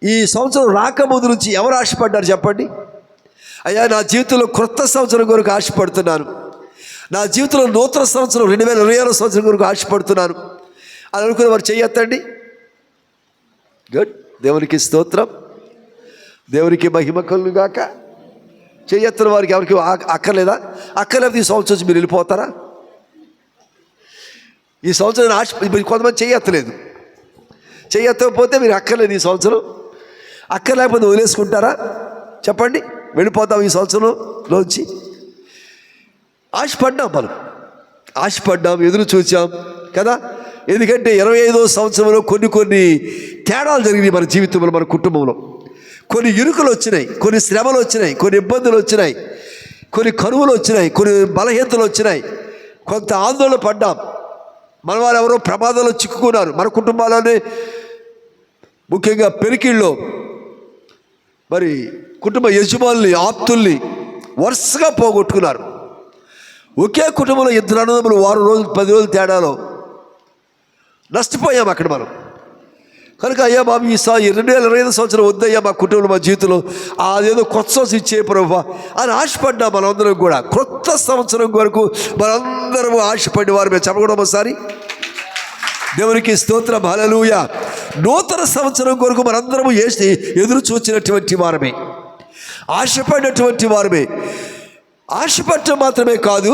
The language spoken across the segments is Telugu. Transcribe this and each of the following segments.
ఈ సంవత్సరం రాకముందు నుంచి ఎవరు ఆశపడ్డారు చెప్పండి? అయ్యా, నా జీవితంలో క్రొత్త సంవత్సరం కొరకు ఆశపడుతున్నాను, నా జీవితంలో నూతన సంవత్సరం 2026 సంవత్సరం కొరకు ఆశపడుతున్నాను అని అనుకున్న వారు చెయ్యొద్దండి. గుడ్. దేవునికి స్తోత్రం, దేవునికి మహిమ కలుగును గాక. చెయ్యొత్తిన వారికి ఎవరికి అక్కర్లేదా? అక్కర్లేదు. ఈ సంవత్సరం నుంచి మీరు వెళ్ళిపోతారా? ఈ సంవత్సరం ఆశ కొంతమంది చెయ్యొత్తలేదు. చెయ్యొత్తకపోతే మీరు అక్కర్లేదు ఈ సంవత్సరం. అక్కర్లేకపోతే వదిలేసుకుంటారా చెప్పండి? వెళ్ళిపోతాం ఈ సంవత్సరంలోంచి. ఆశపడ్డాం, మనం ఆశపడ్డాం, ఎదురు చూచాం కదా. ఎందుకంటే 25వ సంవత్సరంలో కొన్ని తేడాలు జరిగినాయి మన జీవితంలో, మన కుటుంబంలో. కొన్ని ఇరుకులు వచ్చినాయి, కొన్ని శ్రమలు వచ్చినాయి, కొన్ని ఇబ్బందులు వచ్చినాయి, కొన్ని కరువులు వచ్చినాయి, కొన్ని బలహీనతలు వచ్చినాయి, కొంత ఆందోళన పడ్డాం. మన వారు ఎవరో ప్రమాదంలో చిక్కుకున్నారు. మన కుటుంబాల్లోనే ముఖ్యంగా పెరికిళ్ళలో మరి కుటుంబ యజమానుల్ని, ఆప్తుల్ని వరుసగా పోగొట్టుకున్నారు. ఒకే కుటుంబంలో 2 అన్నదమ్ములు వారం రోజులు 10 రోజులు తేడాలో నష్టపోయాం అక్కడ మనం. కనుక అయ్యా బాబు, ఈ 2025 సంవత్సరం వద్దయ్యా మా కుటుంబంలో, మా జీవితంలో అదేదో కొత్త సంవత్సరం ఇచ్చే ప్రభువా అని ఆశపడ్డా. మనందరం కూడా క్రొత్త సంవత్సరం వరకు మనందరము ఆశపడి వారు మేము చెప్పకూడదు ఒకసారి. దేవునికి స్తోత్రం, హల్లెలూయా. నూతన సంవత్సరం కొరకు మనందరము ఎదురు చూచినటువంటి వారమే, ఆశపడినటువంటి వారమే. ఆశపడటం మాత్రమే కాదు,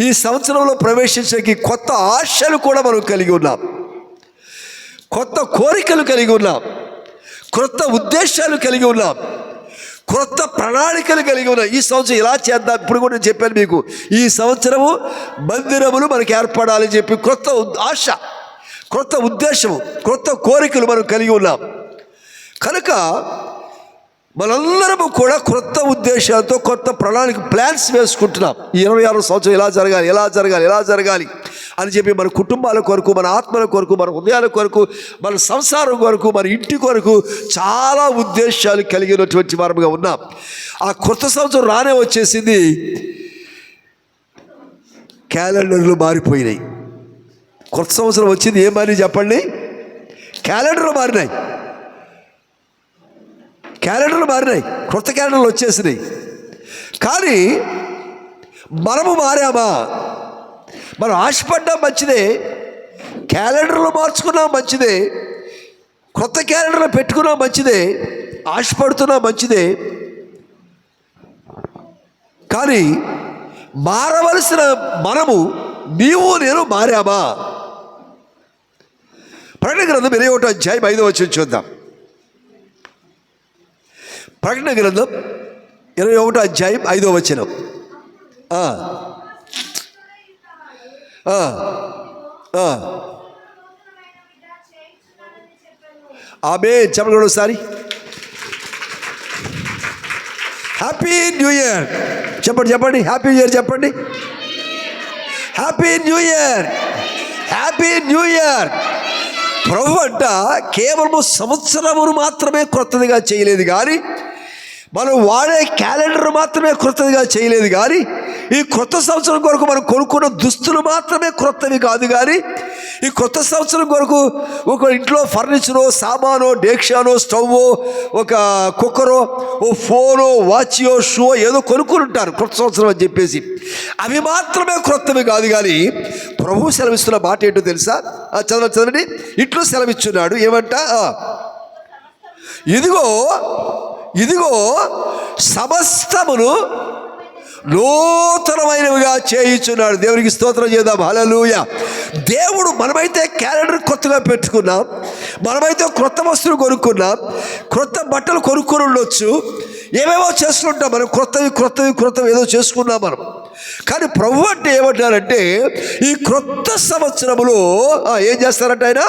ఈ సంవత్సరంలో ప్రవేశించడానికి కొత్త ఆశలు కూడా మనం కలిగి ఉన్నాం, కొత్త కోరికలు కలిగి ఉన్నాం, క్రొత్త ఉద్దేశాలు కలిగి ఉన్నాం, క్రొత్త ప్రణాళికలు కలిగి ఉన్నాం. ఈ సంవత్సరం ఇలా చేద్దాం. ఇప్పుడు కూడా నేను చెప్పాను మీకు, ఈ సంవత్సరము మందిరములు మనకు ఏర్పడాలని చెప్పి క్రొత్త ఆశ, క్రొత్త ఉద్దేశము, క్రొత్త కోరికలు మనం కలిగి ఉన్నాం. కనుక మనందరము కూడా క్రొత్త ఉద్దేశాలతో కొత్త ప్రణాళిక ప్లాన్స్ వేసుకుంటున్నాం. ఈ 26వ సంవత్సరం ఇలా జరగాలి, ఎలా జరగాలి, ఎలా జరగాలి అని చెప్పి మన కుటుంబాల కొరకు, మన ఆత్మల కొరకు, మన హృదయాల కొరకు, మన సంసారం కొరకు, మన ఇంటి కొరకు చాలా ఉద్దేశాలు కలిగినటువంటి వారముగా ఉన్నాం. ఆ కొత్త సంవత్సరం రానే వచ్చేసింది. క్యాలెండర్లు మారిపోయినాయి. కొత్త సంవత్సరం వచ్చింది, ఏం మారి చెప్పండి? క్యాలెండర్లు మారినాయి, క్యాలెండర్లు మారినాయి, కొత్త క్యాలెండర్లు వచ్చేసినాయి. కానీ మనము మారామా? మనం ఆశపడ్డా మంచిదే, క్యాలెండర్లు మార్చుకున్నా మంచిదే, కొత్త క్యాలెండర్లు పెట్టుకున్నా మంచిదే, ఆశపడుతున్నా మంచిదే. కానీ మారవలసిన మనము, నీవు నేను మారామా? ప్రకటన గ్రంథం 21వ అధ్యాయం 5వ వచనం చూద్దాం. ప్రకటన గ్రంథం 21వ అధ్యాయం 5వ వచనం. ఆమె చెప్పండి ఒకసారి. హ్యాపీ న్యూ ఇయర్ చెప్పండి, చెప్పండి, హ్యాపీ న్యూ ఇయర్ చెప్పండి. Happy new year, happy new year. ప్రభు అంట కేవలము సంవత్సరమును మాత్రమే క్రొత్తదిగా చేయలేదు కానీ, మనం వాడే క్యాలెండర్ మాత్రమే క్రొత్తదిగా చేయలేదు కానీ, ఈ కొత్త సంవత్సరం కొరకు మనం కొనుక్కున్న దుస్తులు మాత్రమే క్రొత్తవి కాదు కానీ, ఈ కొత్త సంవత్సరం కొరకు ఒక ఇంట్లో ఫర్నిచరో, సామానో, డేక్షానో, స్టవ్వో, ఒక కుక్కరో, ఓ ఫోనో, వాచో, షూ ఏదో కొనుక్కొని ఉంటారు కొత్త సంవత్సరం అని చెప్పేసి. అవి మాత్రమే క్రొత్తవి కాదు కానీ, ప్రభు సెలవిస్తున్న మాట ఏంటో తెలుసా? చదవండి. ఇట్లు సెలవిచ్చున్నాడు, ఏమంట? ఇదిగో ఇదిగో సమస్తమును నూతనమైనవిగా చేయించున్నాడు. దేవునికి స్తోత్రం చేద్దాం, హల్లెలూయా. దేవుడు, మనమైతే క్యాలెండర్ కొత్తగా పెట్టుకున్నాం, మనమైతే క్రొత్త వస్తువులు కొనుక్కున్నాం, క్రొత్త బట్టలు కొనుక్కొని ఉండొచ్చు, ఏమేమో చేసుకుంటాం మనం, క్రొత్తవి ఏదో చేసుకున్నాం మనం. కానీ ప్రభు అంటే ఏమంటారంటే, ఈ క్రొత్త సంవత్సరములో ఏం చేస్తారంటే ఆయన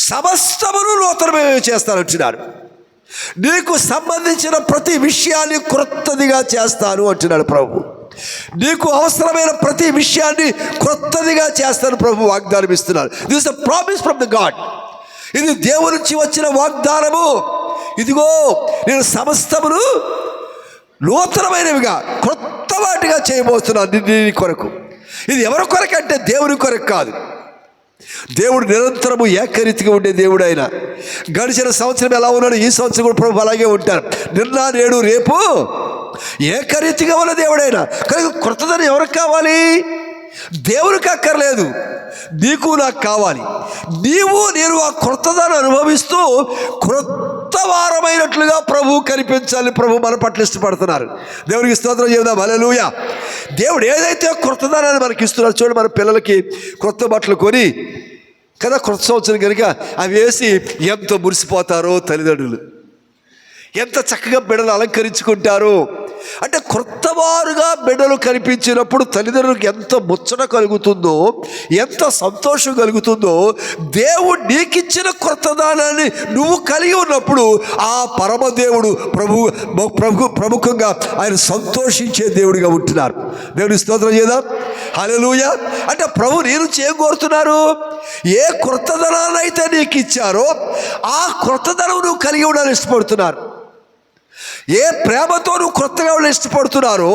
సమస్తమును నూతనమే చేస్తానంటున్నాడు. నీకు సంబంధించిన ప్రతి విషయాన్ని క్రొత్తదిగా చేస్తాను అంటున్నాడు ప్రభు. నీకు అవసరమైన ప్రతి విషయాన్ని క్రొత్తదిగా చేస్తాను ప్రభు వాగ్దానం ఇస్తున్నాడు. This is the promise from the God. ఇది దేవుని నుంచి వచ్చిన వాగ్దానము. ఇదిగో నేను సమస్తమును నూతనమైనవిగా, క్రొత్త వాటిగా చేయబోతున్నాను నీ కొరకు. ఇది ఎవరి కొరకు అంటే దేవుని కొరకు కాదు. దేవుడు నిరంతరము ఏకరీతిగా ఉండే దేవుడు. ఆయన గడిచిన సంవత్సరం ఎలా ఉన్నాడు, ఈ సంవత్సరం కూడా ప్రభు అలాగే ఉంటారు. నిన్న నేడు రేపు ఏకరీతిగా ఉన్న దేవుడైనా. కానీ క్రొత్తదనం ఎవరికి కావాలి? దేవునికి అక్కర్లేదు, నీకు నాకు కావాలి. నీవు నేను ఆ క్రొత్తదనం అనుభవిస్తూ క్రొత్త వారమైనట్లుగా ప్రభు కనిపించాలి. ప్రభు మన పట్ల ఇష్టపడుతున్నారు. దేవునికి స్తోత్రం చెబుదాం. హల్లెలూయా. దేవుడు ఏదైతే క్రొత్తదనాన్ని మనకి ఇస్తున్నాడు చూడండి. మన పిల్లలకి క్రొత్త బట్టలు కొని కదా, క్రొత్త సంవత్సరం కనుక అవి వేసి ఎంతో మురిసిపోతారో తల్లిదండ్రులు, ఎంత చక్కగా బిడ్డలు అలంకరించుకుంటారు. అంటే క్రొత్తవారుగా బిడ్డలు కనిపించినప్పుడు తల్లిదండ్రులకు ఎంత ముచ్చట కలుగుతుందో, ఎంత సంతోషం కలుగుతుందో. దేవుడు నీకిచ్చిన క్రొత్తదానాన్ని నువ్వు కలిగి ఉన్నప్పుడు ఆ పరమదేవుడు ప్రముఖంగా ఆయన సంతోషించే దేవుడిగా ఉంటున్నారు. దేవుని స్తోత్రం చేద్దాం. హల్లెలూయా. అంటే ప్రభు నేను కోరుతున్నారు, ఏ క్రొత్తదనాన్ని అయితే నీకు ఇచ్చారో ఆ క్రొత్తదనం నువ్వు కలిగి ఉండాలని ఇష్టపడుతున్నారు. ఏ ప్రేమతో నువ్వు క్రొత్తగా ఉండాలని ఇష్టపడుతున్నారో,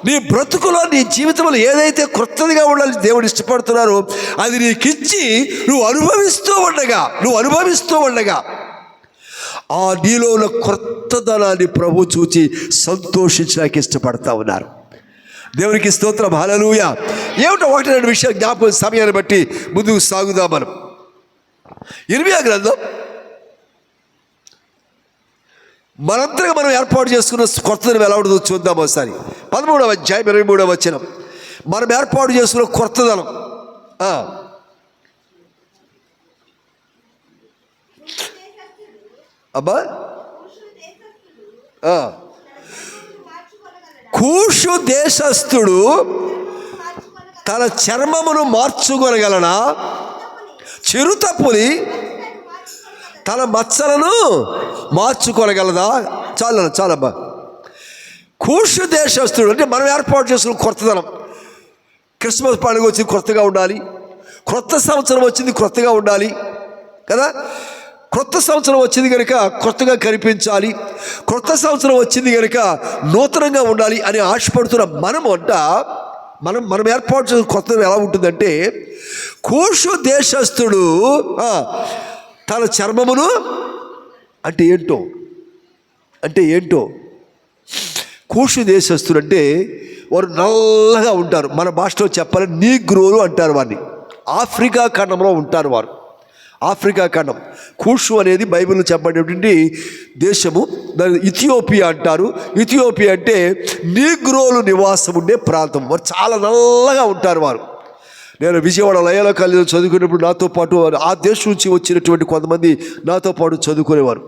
నీ బ్రతుకులో నీ జీవితంలో ఏదైతే క్రొత్తదిగా ఉండాలని దేవుడు ఇష్టపడుతున్నారో అది నీకు ఇచ్చి నువ్వు అనుభవిస్తూ ఉండగా ఆ నీలో ఉన్న క్రొత్తదనాన్ని ప్రభు చూచి సంతోషించడానికి ఇష్టపడతా ఉన్నారు. దేవునికి స్తోత్రం. హల్లెలూయా. ఏమిటో ఒకటి రెండు విషయాలు జ్ఞాపకం, సమయాన్ని బట్టి ముందుకు సాగుదాం. మనం ఇర్మియా గ్రంథం మనంతగా మనం ఏర్పాటు చేసుకున్న కొత్తదనం ఎలా ఉంటుందో చూద్దాం ఒకసారి. 13వ అధ్యాయం 23వ వచనం. మనం ఏర్పాటు చేసుకున్న కొత్తదనం. అబ్బా, కూషు దేశస్థుడు తన చర్మమును మార్చుకొనగలనా? చిరుతపులి తన మచ్చలను మార్చుకోగలదా? చాలబ్బా. కూషు దేశస్తుడు అంటే మనం ఏర్పాటు చేసుకున్న కొత్తదనం. క్రిస్మస్ పండుగ వచ్చింది, కొత్తగా ఉండాలి. క్రొత్త సంవత్సరం వచ్చింది, కొత్తగా ఉండాలి కదా. క్రొత్త సంవత్సరం వచ్చింది కనుక కొత్తగా కనిపించాలి. క్రొత్త సంవత్సరం వచ్చింది కనుక నూతనంగా ఉండాలి అని ఆశపడుతున్న మనం ఏర్పాటు చేసిన కొత్తదనం ఎలా ఉంటుందంటే, కూషు దేశస్థుడు తన చర్మమును అంటే ఏంటో కూషు దేశస్తులు అంటే వారు నల్లగా ఉంటారు. మన భాషలో చెప్పాలి నీగ్రోలు అంటారు వారిని. ఆఫ్రికా ఖండంలో ఉంటారు వారు. ఆఫ్రికా ఖండం. కూషు అనేది బైబిల్లో చెప్పబడేటువంటి దేశము. దాని ఇథియోపియా అంటారు. ఇథియోపియా అంటే నీగ్రోలు నివాసం ఉండే ప్రాంతం. వారు చాలా నల్లగా ఉంటారు వారు. నేను విజయవాడ లయోలా కాలేజీలో చదువుకునేప్పుడు నాతో పాటు ఆ దేశం నుంచి వచ్చినటువంటి కొంతమంది నాతో పాటు చదువుకునేవారు.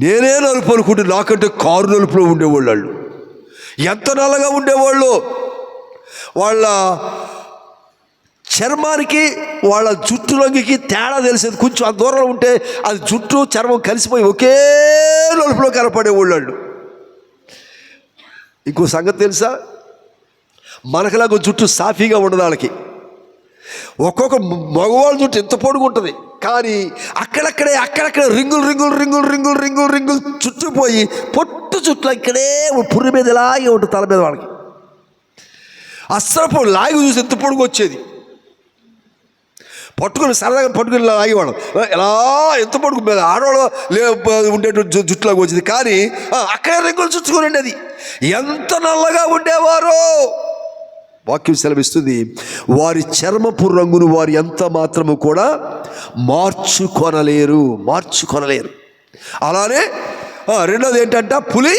నేనే నలుపు అనుకుంటే నాకంటే కారు నలుపులో ఉండేవాళ్ళు. వాళ్ళు ఎంత నల్లగా ఉండేవాళ్ళు. వాళ్ళ చర్మానికి వాళ్ళ జుట్టు రంగుకి తేడా తెలిసేది. కొంచెం ఆ దూరంలో ఉంటే అది జుట్టు చర్మం కలిసిపోయి ఒకే నలుపులో కనపడేవాళ్ళు. ఇంకో సంగతి తెలుసా, మనకులాగా జుట్టు సాఫీగా ఉండదు వాళ్ళకి. ఒక్కొక్క మగవాళ్ళ జుట్టు ఎంత పొడుగు ఉంటుంది, కానీ అక్కడక్కడే రింగులు చుట్టుపోయి పొట్టు చుట్టూ ఇక్కడే పుర్రి మీద ఇలాగే ఉంటుంది తల మీద వాళ్ళకి. అస్సలు లాగి చూసి ఎంత పొడుగు వచ్చేది. సరదాగా పట్టుకుని లాగేవాళ్ళం. ఎలా ఎంత పొడుగు మీద ఆడవాళ్ళు ఉండేటువంటి జుట్టులాగా వచ్చేది. కానీ అక్కడే రింగులు చుట్టుకొని ఉండేది. ఎంత నల్లగా ఉండేవారో వాక్యం సెలవిస్తుంది. వారి చర్మపు రంగును వారు ఎంత మాత్రము కూడా మార్చుకొనలేరు. అలానే రెండోది ఏంటంటే పులి,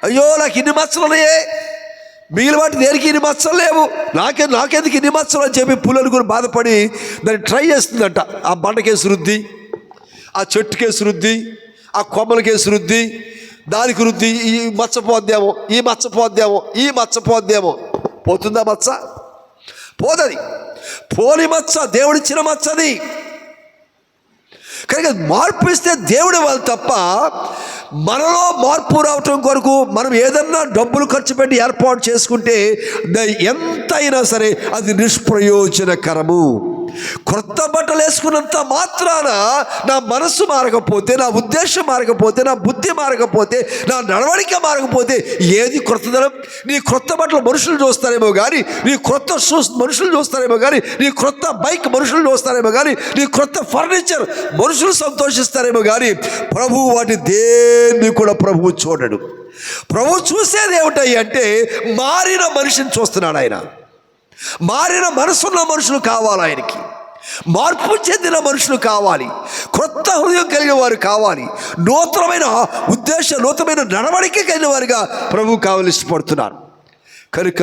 అయ్యో నాకు ఇన్ని మచ్చలు ఉన్నాయే, మిగిలిన వాటి దేనికి ఇన్ని మచ్చలు లేవు, నాకెందుకు ఇన్ని మచ్చలు అని చెప్పి పులి అనుకుని బాధపడి దాన్ని ట్రై చేస్తుందంట. ఆ బండకేసి రుద్ది, ఆ చెట్టుకేసి రుద్ది, ఆ కొమ్మలకేసి రుద్ది, దానికి రుద్ది, ఈ మచ్చ పోద్దేమో. పోతుందా మచ్చ? పోదది. పోని మచ్చ దేవుడిచ్చిన మచ్చది. కనుక మార్పు ఇస్తే దేవుడు వాళ్ళు తప్ప మనలో మార్పు రావటం కొరకు మనం ఏదన్నా డబ్బులు ఖర్చు పెట్టి ఏర్పాటు చేసుకుంటే ఎంతైనా సరే అది నిష్ప్రయోజనకరము. క్రొత్త బట్టలు వేసుకున్నంత మాత్రాన నా మనస్సు మారకపోతే, నా ఉద్దేశం మారకపోతే, నా బుద్ధి మారకపోతే, నా నడవడిక మారకపోతే ఏది క్రొత్తదనం? నీ క్రొత్త బట్టలు మనుషులు చూస్తారేమో కానీ, నీ క్రొత్త షూస్ మనుషులు చూస్తారేమో కానీ, నీ క్రొత్త బైక్ మనుషులు చూస్తారేమో కానీ, నీ క్రొత్త ఫర్నిచర్ మనుషులు సంతోషిస్తారేమో కానీ, ప్రభువు వాటి దేన్ని కూడా ప్రభువు చూడడు. ప్రభువు చూసేది ఏమిటాయి అంటే మారిన మనిషిని చూస్తున్నాడు ఆయన. మారిన మనసున్న మనుషులు కావాలి ఆయనకి. మార్పు చెందిన మనుషులు కావాలి. క్రొత్త హృదయం కలిగిన వారు కావాలి. నూతనమైన ఉద్దేశం, నూతనమైన నడవడిక కలిగిన వారిగా ప్రభువు కావాలి ఇష్టపడుతున్నారు. కనుక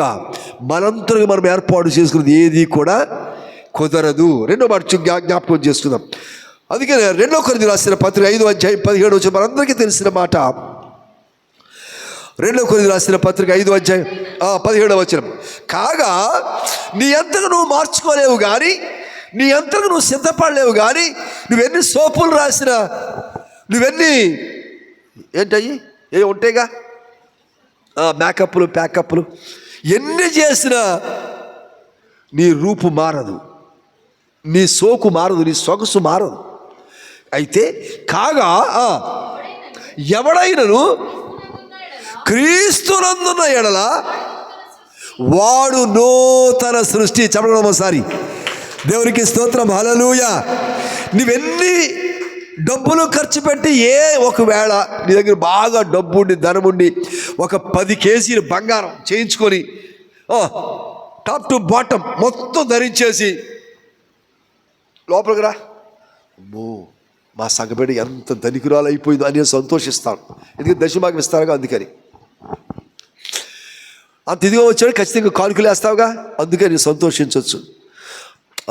మనంతరం మనం ఏర్పాటు చేసుకున్నది ఏది కూడా కుదరదు. రెండో మాట జ్ఞాపకం చేసుకుందాం. అందుకే 2 కొరింథీయులకు రాసిన పత్రిక 5:17 మనందరికీ తెలిసిన మాట. 2 కొరింథీయులకు రాసిన పత్రిక 5:17 కాగా నీ అంతకు నువ్వు మార్చుకోలేవు కానీ, నీ అంతకు నువ్వు సిద్ధపడలేవు కానీ, నువ్వెన్ని సోపులు రాసినా, నువ్వెన్ని ఏంటయ్యి ఏ ఉంటాయిగా మేకప్లు ప్యాకప్లు ఎన్ని చేసినా నీ రూపు మారదు, నీ సోకు మారదు, నీ సొగసు మారదు. అయితే కాగా ఎవడైనను క్రీస్తునందున్న ఎడల వాడు నూతన సృష్టి. చెప్పడం ఒకసారి దేవునికి స్తోత్రం, హల్లెలూయా. నువ్వెన్ని డబ్బులు ఖర్చు పెట్టి, ఒకవేళ నీ దగ్గర బాగా డబ్బుండి ధనముండి ఒక 10 కేజీలు బంగారం చేయించుకొని టాప్ టు బాటమ్ మొత్తం ధరించేసి లోపలికి రా, అమ్మో మా సగబిడ్డ ఎంత ధనికురాలు అయిపోయిందో అని సంతోషిస్తాను. ఎందుకంటే దశమాగం ఇస్తారుగా, అందుకని అంత ఇదిగా వచ్చాడు ఖచ్చితంగా కానుకలు వేస్తావుగా, అందుకని నేను సంతోషించవచ్చు.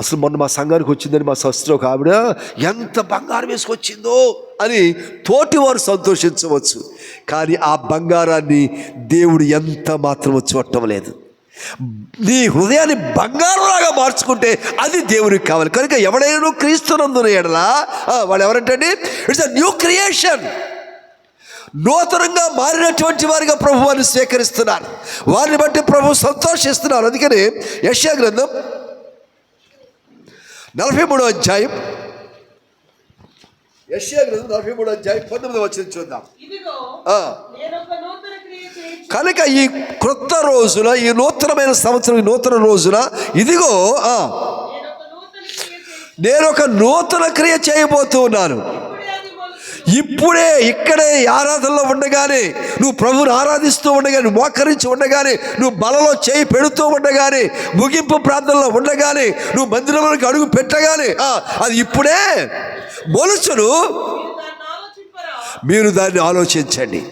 అసలు మొన్న మా సంఘానికి వచ్చిందని మా సిస్టర్ ఒక ఆవిడ ఎంత బంగారం వేసుకొచ్చిందో అని తోటి వారు సంతోషించవచ్చు. కానీ ఆ బంగారాన్ని దేవుడు ఎంత మాత్రం చూడటం లేదు. నీ హృదయాన్ని బంగారంలాగా మార్చుకుంటే అది దేవునికి కావాలి. కనుక ఎవడైనా క్రీస్తునందున ఎడలా వాడు ఎవరంటే ఇట్స్ అ న్యూ క్రియేషన్. నూతనంగా మారినటువంటి వారిగా ప్రభు వారిని స్వీకరిస్తున్నారు. వారిని బట్టి ప్రభు సంతోషిస్తున్నారు. అందుకని యెషయా గ్రంథం 43వ అధ్యాయం, యెషయా గ్రంథం 43వ అధ్యాయం 19వ వచనం చూద్దాం. కనుక ఈ క్రొత్త రోజున, ఈ నూతనమైన సంవత్సరం, ఈ నూతన రోజున ఇదిగో నేను ఒక నూతన క్రియ చేయబోతూ ఉన్నాను. ఇప్పుడే ఇక్కడే ఆరాధనలో ఉండగానే, నువ్వు ప్రభువుని ఆరాధిస్తూ ఉండగానే, మోకరించి ఉండగానే, నువ్వు బలలో చేయి పెడుతూ ఉండగానే, ముగింపు ప్రార్థనలో ఉండగానే, నువ్వు మందిరంలోకి అడుగు పెట్టగానే అది ఇప్పుడే మొలుచును. మీరు దాన్ని ఆలోచించండి.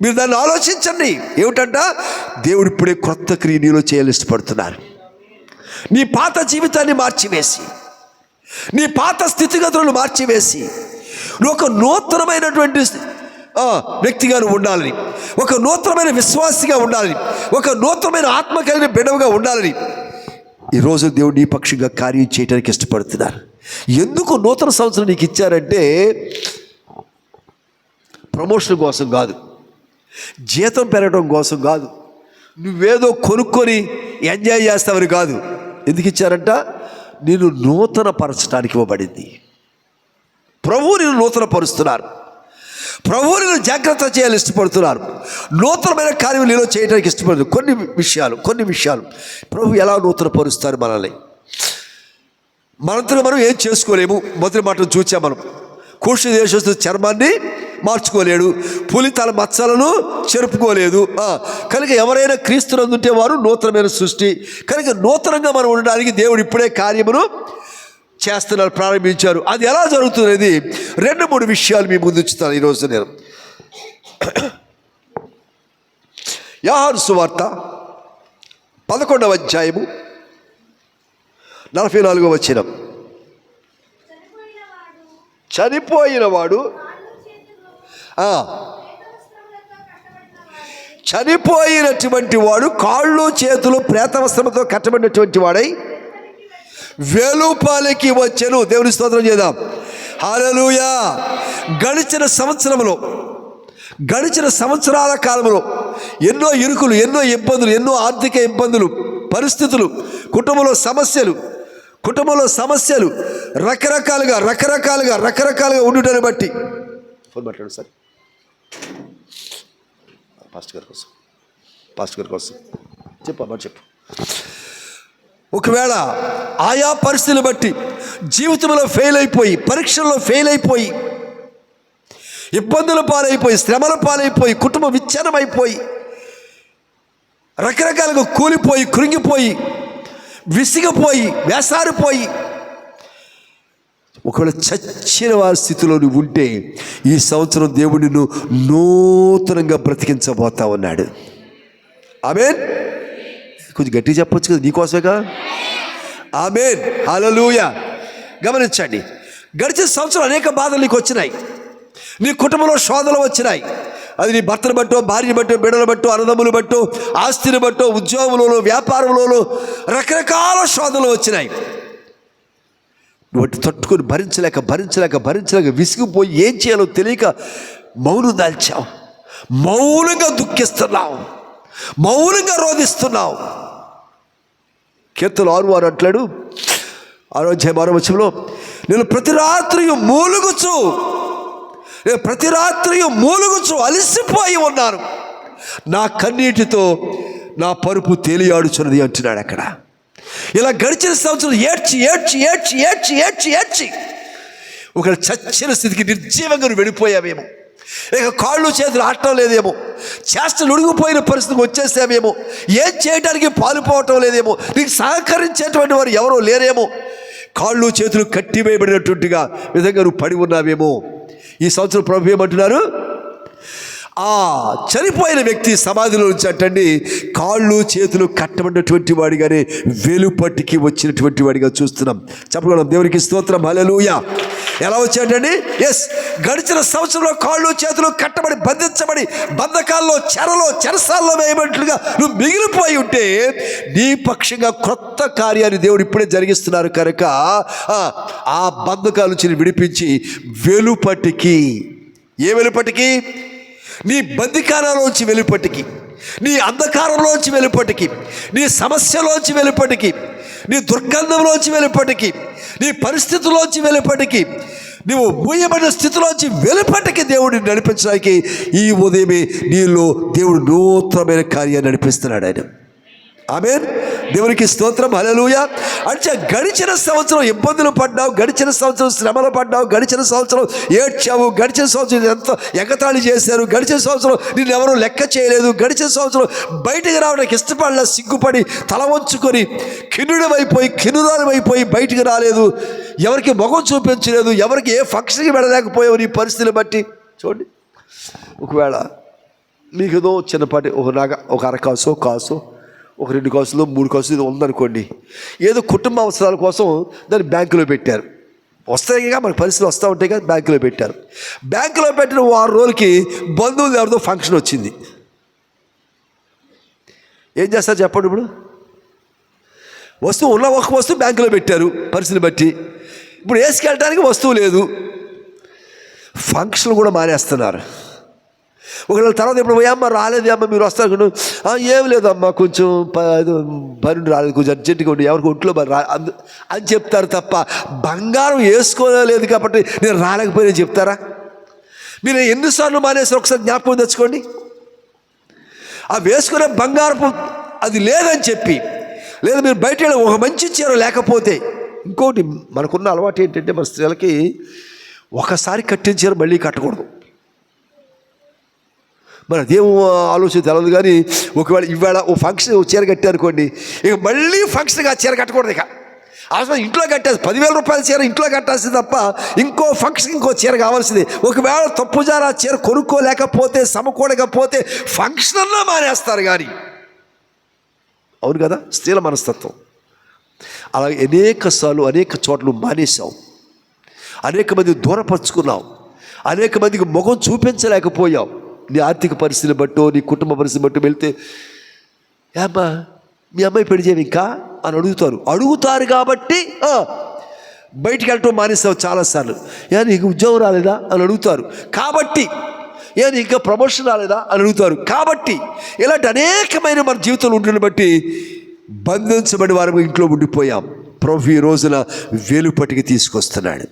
మీరు దాన్ని ఆలోచించండి. ఏమిటంట? దేవుడు ఇప్పుడే కొత్త క్రియ నీలో చేయాలని ఇష్టపడుతున్నారు. నీ పాత జీవితాన్ని మార్చివేసి, నీ పాత స్థితిగతులను మార్చివేసి, నువ్వు ఒక నూతనమైనటువంటి వ్యక్తిగా ఉండాలని, ఒక నూతనమైన విశ్వాసిగా ఉండాలని, ఒక నూతనమైన ఆత్మ కలిగిన బిడ్డగా ఉండాలని ఈరోజు దేవుడు నీ పక్షంగా కార్యం చేయడానికి ఇష్టపడుతున్నారు. ఎందుకు నూతన సంవత్సరం నీకు ఇచ్చారంటే ప్రమోషన్ కోసం కాదు, జీతం పెరగడం కోసం కాదు, నువ్వేదో కొనుక్కొని ఎంజాయ్ చేస్తావని కాదు. ఎందుకు ఇచ్చారంట? నేను నూతన పరచడానికి ఇవ్వబడింది. ప్రభువు నేను నూతన పరుస్తున్నారు. ప్రభువు నేను జాగ్రత్త చేయాలని ఇష్టపడుతున్నారు. నూతనమైన కార్యం నేను చేయడానికి ఇష్టపడుతుంది. కొన్ని విషయాలు ప్రభు ఎలా నూతన పరుస్తారు మనల్ని. మనంతలో మనం ఏం చేసుకోలేము. మొదటి మాటను చూచాం మనం. కూషు దేశస్థుల చర్మాన్ని మార్చుకోలేడు, పులి తల మచ్చలను చెరుపుకోలేదు. కనుక ఎవరైనా క్రీస్తునందుంటే వారు నూతనమైన సృష్టి. కనుక నూతనంగా మనం ఉండడానికి దేవుడు ఇప్పుడే కార్యమును చేస్తున్నారు, ప్రారంభించారు. అది ఎలా జరుగుతున్నది 2-3 విషయాలు మీ ముందు ఉంచుతాను ఈరోజు నేను. యోహాను సువార్త 11వ అధ్యాయము 44వ వచనం. చనిపోయినవాడు చనిపోయినటువంటి వాడు కాళ్ళు చేతులు ప్రేతవస్త్రముతో కట్టబడినటువంటి వాడై వెలుపలికి వచ్చెను. దేవుని స్తోత్రం చేద్దాం. హల్లెలూయా. గడిచిన సంవత్సరాల కాలంలో ఎన్నో ఇరుకులు, ఎన్నో ఇబ్బందులు, ఎన్నో ఆర్థిక ఇబ్బందులు, పరిస్థితులు, కుటుంబంలో సమస్యలు, కుటుంబంలో సమస్యలు రకరకాలుగా ఉండుటని బట్టి ఫోన్ మాట్లాడు సార్ పాస్టర్ గారి కోసం చెప్పు. ఒకవేళ ఆయా పరిస్థితులు బట్టి జీవితంలో ఫెయిల్ అయిపోయి, పరీక్షల్లో ఫెయిల్ అయిపోయి, ఇబ్బందుల పాలైపోయి, శ్రమల పాలైపోయి, కుటుంబం విచ్ఛిన్నమైపోయి, రకరకాలుగా కూలిపోయి, కృంగిపోయి, విసిగిపోయి, వేసారిపోయి, ఒకవేళ చచ్చిన వారి స్థితిలో నువ్వు ఉంటే ఈ సంవత్సరం దేవుడు నిన్ను నూతనంగా బ్రతికించబోతా ఉన్నాడు. ఆమేన్. కొంచెం గట్టిగా చెప్పొచ్చు కదా, నీకోసమేగా. ఆమేన్, హల్లెలూయా. గమనించండి, గడిచిన సంవత్సరం అనేక బాధలు నీకు వచ్చినాయి, నీ కుటుంబంలో శోధనలు వచ్చినాయి. అది నీ భర్తను బట్టో, భార్యను బట్టో, బిడ్డలు బట్టో, అన్నదమ్ములు బట్టో, ఆస్తిని బట్టో, ఉద్యోగంలోనూ, వ్యాపారంలోనూ రకరకాల శోధనలు వచ్చినాయి. వాటి తట్టుకొని భరించలేక విసిగిపోయి ఏం చేయాలో తెలియక మౌనం దాల్చావు, మౌనంగా దుఃఖిస్తున్నావు, మౌనంగా రోధిస్తున్నావు. కీర్తనలు 6:6 అంటాడు, 6 వచనంలో, నేను ప్రతి రాత్రియు మూలుగుచు అలసిపోయి ఉన్నాను, నా కన్నీటితో నా పరుపు తేలియాడుచున్నది అంటున్నాడు అక్కడ. ఇలా గడిచిన సంవత్సరం ఏడ్చి ఒక చచ్చిన స్థితికి నిర్జీవంగా వెళ్ళిపోయావేమో, ఇక కాళ్ళు చేతులు ఆడటం లేదేమో, చేష్టలు ఉడిగిపోయిన పరిస్థితికి వచ్చేసామేమో, ఏం చేయడానికి పాలుపోవటం లేదేమో, నీకు సహకరించేటువంటి వారు ఎవరో లేరేమో, కాళ్ళు చేతులు కట్టివేయబడినట్టుగా విధంగా నువ్వు పడి ఉన్నావేమో. ఈ సంవత్సరం ప్రభు ఏమంటున్నారు, ఆ చనిపోయిన వ్యక్తి సమాధిలో నుంచి అంటండి కాళ్ళు చేతులు కట్టబడినటువంటి వాడిగానే వెలుపటికి వచ్చినటువంటి వాడిగా చూస్తున్నాం. చెప్పగలం దేవునికి స్తోత్రం, హల్లెలూయా. ఎలా వచ్చాడండి? ఎస్, గడిచిన సంవత్సరంలో కాళ్ళు చేతులు కట్టబడి బంధించబడి బంధకాల్లో చెరసాల్లో వేయబడినట్లుగా నువ్వు మిగిలిపోయి ఉంటే నీ పక్షంగా కొత్త కార్యాన్ని దేవుడు ఇప్పుడే జరిగిస్తున్నారు కనుక ఆ బంధకాల నుంచి విడిపించి వెలుపటికి, ఏ వెలుపటికి? నీ బందికారంలోంచి వెలుపటికి, నీ అంధకారంలోంచి వెలుపటికి, నీ సమస్యలోంచి వెలుపటికి, నీ దుర్గంధంలోంచి వెలుపటికి, నీ పరిస్థితుల్లోంచి వెలుపటికి, నువ్వు మూయబడిన స్థితిలోంచి వెలుపటికి దేవుడిని నడిపించడానికి ఈ ఉదయమే నీలో దేవుడు నూతనమైన కార్యాన్ని నడిపిస్తున్నాడు ఆయన. ఆమేన్, దేవునికి స్తోత్రం, హల్లెలూయా. అంటే గడిచిన సంవత్సరం ఇబ్బందులు పడ్డావు, గడిచిన సంవత్సరం శ్రమలు పడ్డావు, గడిచిన సంవత్సరం ఏడ్చావు, గడిచిన సంవత్సరం ఎంతో ఎగతాళి చేశారు, గడిచిన సంవత్సరం నిన్ను ఎవరూ లెక్క చేయలేదు, గడిచిన సంవత్సరం బయటికి రావడానికి ఇష్టపడలే, సిగ్గుపడి తల వంచుకొని కిన్నురాలమైపోయి బయటికి రాలేదు, ఎవరికి మొగం చూపించలేదు, ఎవరికి ఏ ఫంక్షన్కి వెళ్ళలేకపోయావు నీ పరిస్థితిని బట్టి. చూడండి, ఒకవేళ మీకు ఏదో చిన్నపాటి ఒక అరకాసో కాసో, ఒక 2 కాసులు 3 కాసులు ఇది ఉందనుకోండి, ఏదో కుటుంబ అవసరాల కోసం దాన్ని బ్యాంకులో పెట్టారు. వస్తాయిగా మనకు పరిస్థితులు వస్తూ ఉంటాయి కదా, బ్యాంకులో పెట్టారు. బ్యాంకులో పెట్టిన 6 రోజులకి బంధువులు ఎవరితో ఫంక్షన్ వచ్చింది, ఏం చేస్తారు చెప్పండి? ఇప్పుడు ఒక వస్తువు బ్యాంకులో పెట్టారు పరిస్థితిని బట్టి, ఇప్పుడు వేసుకెళ్ళడానికి వస్తువు లేదు, ఫంక్షన్ కూడా మానేస్తున్నారు. ఒకవేళ తర్వాత ఎప్పుడు పోయామ్మా రాలేదు అమ్మ మీరు వస్తారు, ఏం లేదమ్మా కొంచెం పని రాలేదు, కొంచెం అర్జెంటుగా ఉండి ఎవరికి ఒంట్లో అని చెప్తారు తప్ప బంగారం వేసుకోలేదు కాబట్టి నేను రాలేకపోయినా చెప్తారా? మీరు ఎన్నిసార్లు మానేసారు ఒకసారి జ్ఞాపకం తెచ్చుకోండి. ఆ వేసుకునే బంగారపు అది లేదని చెప్పి, లేదా మీరు బయట ఒక మంచి చీర లేకపోతే, ఇంకోటి మనకున్న అలవాటు ఏంటంటే మన స్త్రీలకి ఒకసారి కట్టిన చీర మళ్ళీ కట్టకూడదు. మరి అదేమో ఆలోచన తెలదు కానీ ఒకవేళ ఇవాళ ఓ ఫంక్షన్ చీర కట్టారనుకోండి, ఇక మళ్ళీ ఫంక్షన్గా చీర కట్టకూడదు. ఇక అసలు ఇంట్లో కట్టాల్సి 10,000 రూపాయల చీర ఇంట్లో కట్టాల్సింది తప్ప ఇంకో ఫంక్షన్కి ఇంకో చీర కావాల్సింది. ఒకవేళ తప్పుజారా చీర కొనుక్కోలేకపోతే, సమకూడకపోతే ఫంక్షన్లో మానేస్తారు కానీ. అవును కదా, స్త్రీల మనస్తత్వం. అలాగే అనేక సార్లు అనేక చోట్ల మానేసావు, అనేక మంది దూరపరుచుకున్నావు, అనేక మందికి ముఖం చూపించలేకపోయావు. నీ ఆర్థిక పరిస్థితిని బట్టో, నీ కుటుంబ పరిస్థితిని బట్టో వెళ్తే, ఏమ్మా మీ అమ్మాయి పెళ్లి చేయవు ఇంకా అని అడుగుతారు కాబట్టి బయటికి వెళ్ళటం మానేస్తావు చాలాసార్లు. నీకు ఉద్యోగం రాలేదా అని అడుగుతారు కాబట్టి, ఇంకా ప్రమోషన్ రాలేదా అని అడుగుతారు కాబట్టి, ఇలాంటి అనేకమైన మన జీవితంలో ఉండని బట్టి బంధించబడి వారు ఇంట్లో ఉండిపోయాం. ప్రభు ఈ రోజున వెలుపటికి తీసుకొస్తున్నాడు.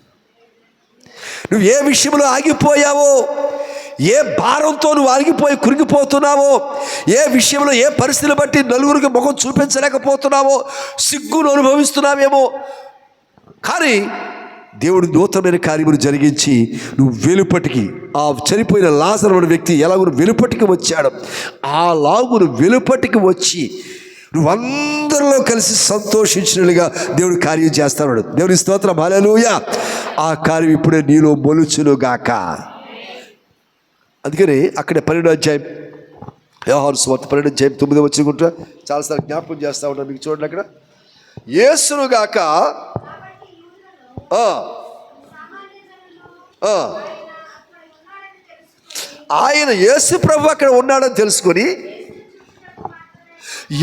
నువ్వు ఏ విషయంలో ఆగిపోయావో, ఏ భారంతో నువ్వు ఆగిపోయి కురిగిపోతున్నావో, ఏ విషయంలో ఏ పరిస్థితిని బట్టి నలుగురికి ముఖం చూపించలేకపోతున్నావో, సిగ్గును అనుభవిస్తున్నావేమో, కానీ దేవుడు నూతనమైన కార్యములు జరిగించి నువ్వు వెలుపటికి, ఆ చనిపోయిన లాజరు అనే వ్యక్తి ఎలాగో వెలుపటికి వచ్చాడు, ఆ లాగును వెలుపటికి వచ్చి నువ్వందరిలో కలిసి సంతోషించినట్లుగా దేవుడు కార్యం చేస్తున్నాడు. దేవుని స్తోత్రం, హల్లెలూయా. ఆ కార్యం ఇప్పుడే నీలో మొలుచును గాక. అందుకని అక్కడ 12వ అధ్యాయం, యోహాను సువార్త 12వ అధ్యాయం 9వ వచనం కూడా చాలాసార్లు జ్ఞాపకం చేస్తూ ఉంటాను. మీకు చూడండి, అక్కడ యేసును గాక ఆయన యేసు ప్రభు అక్కడ ఉన్నాడని తెలుసుకొని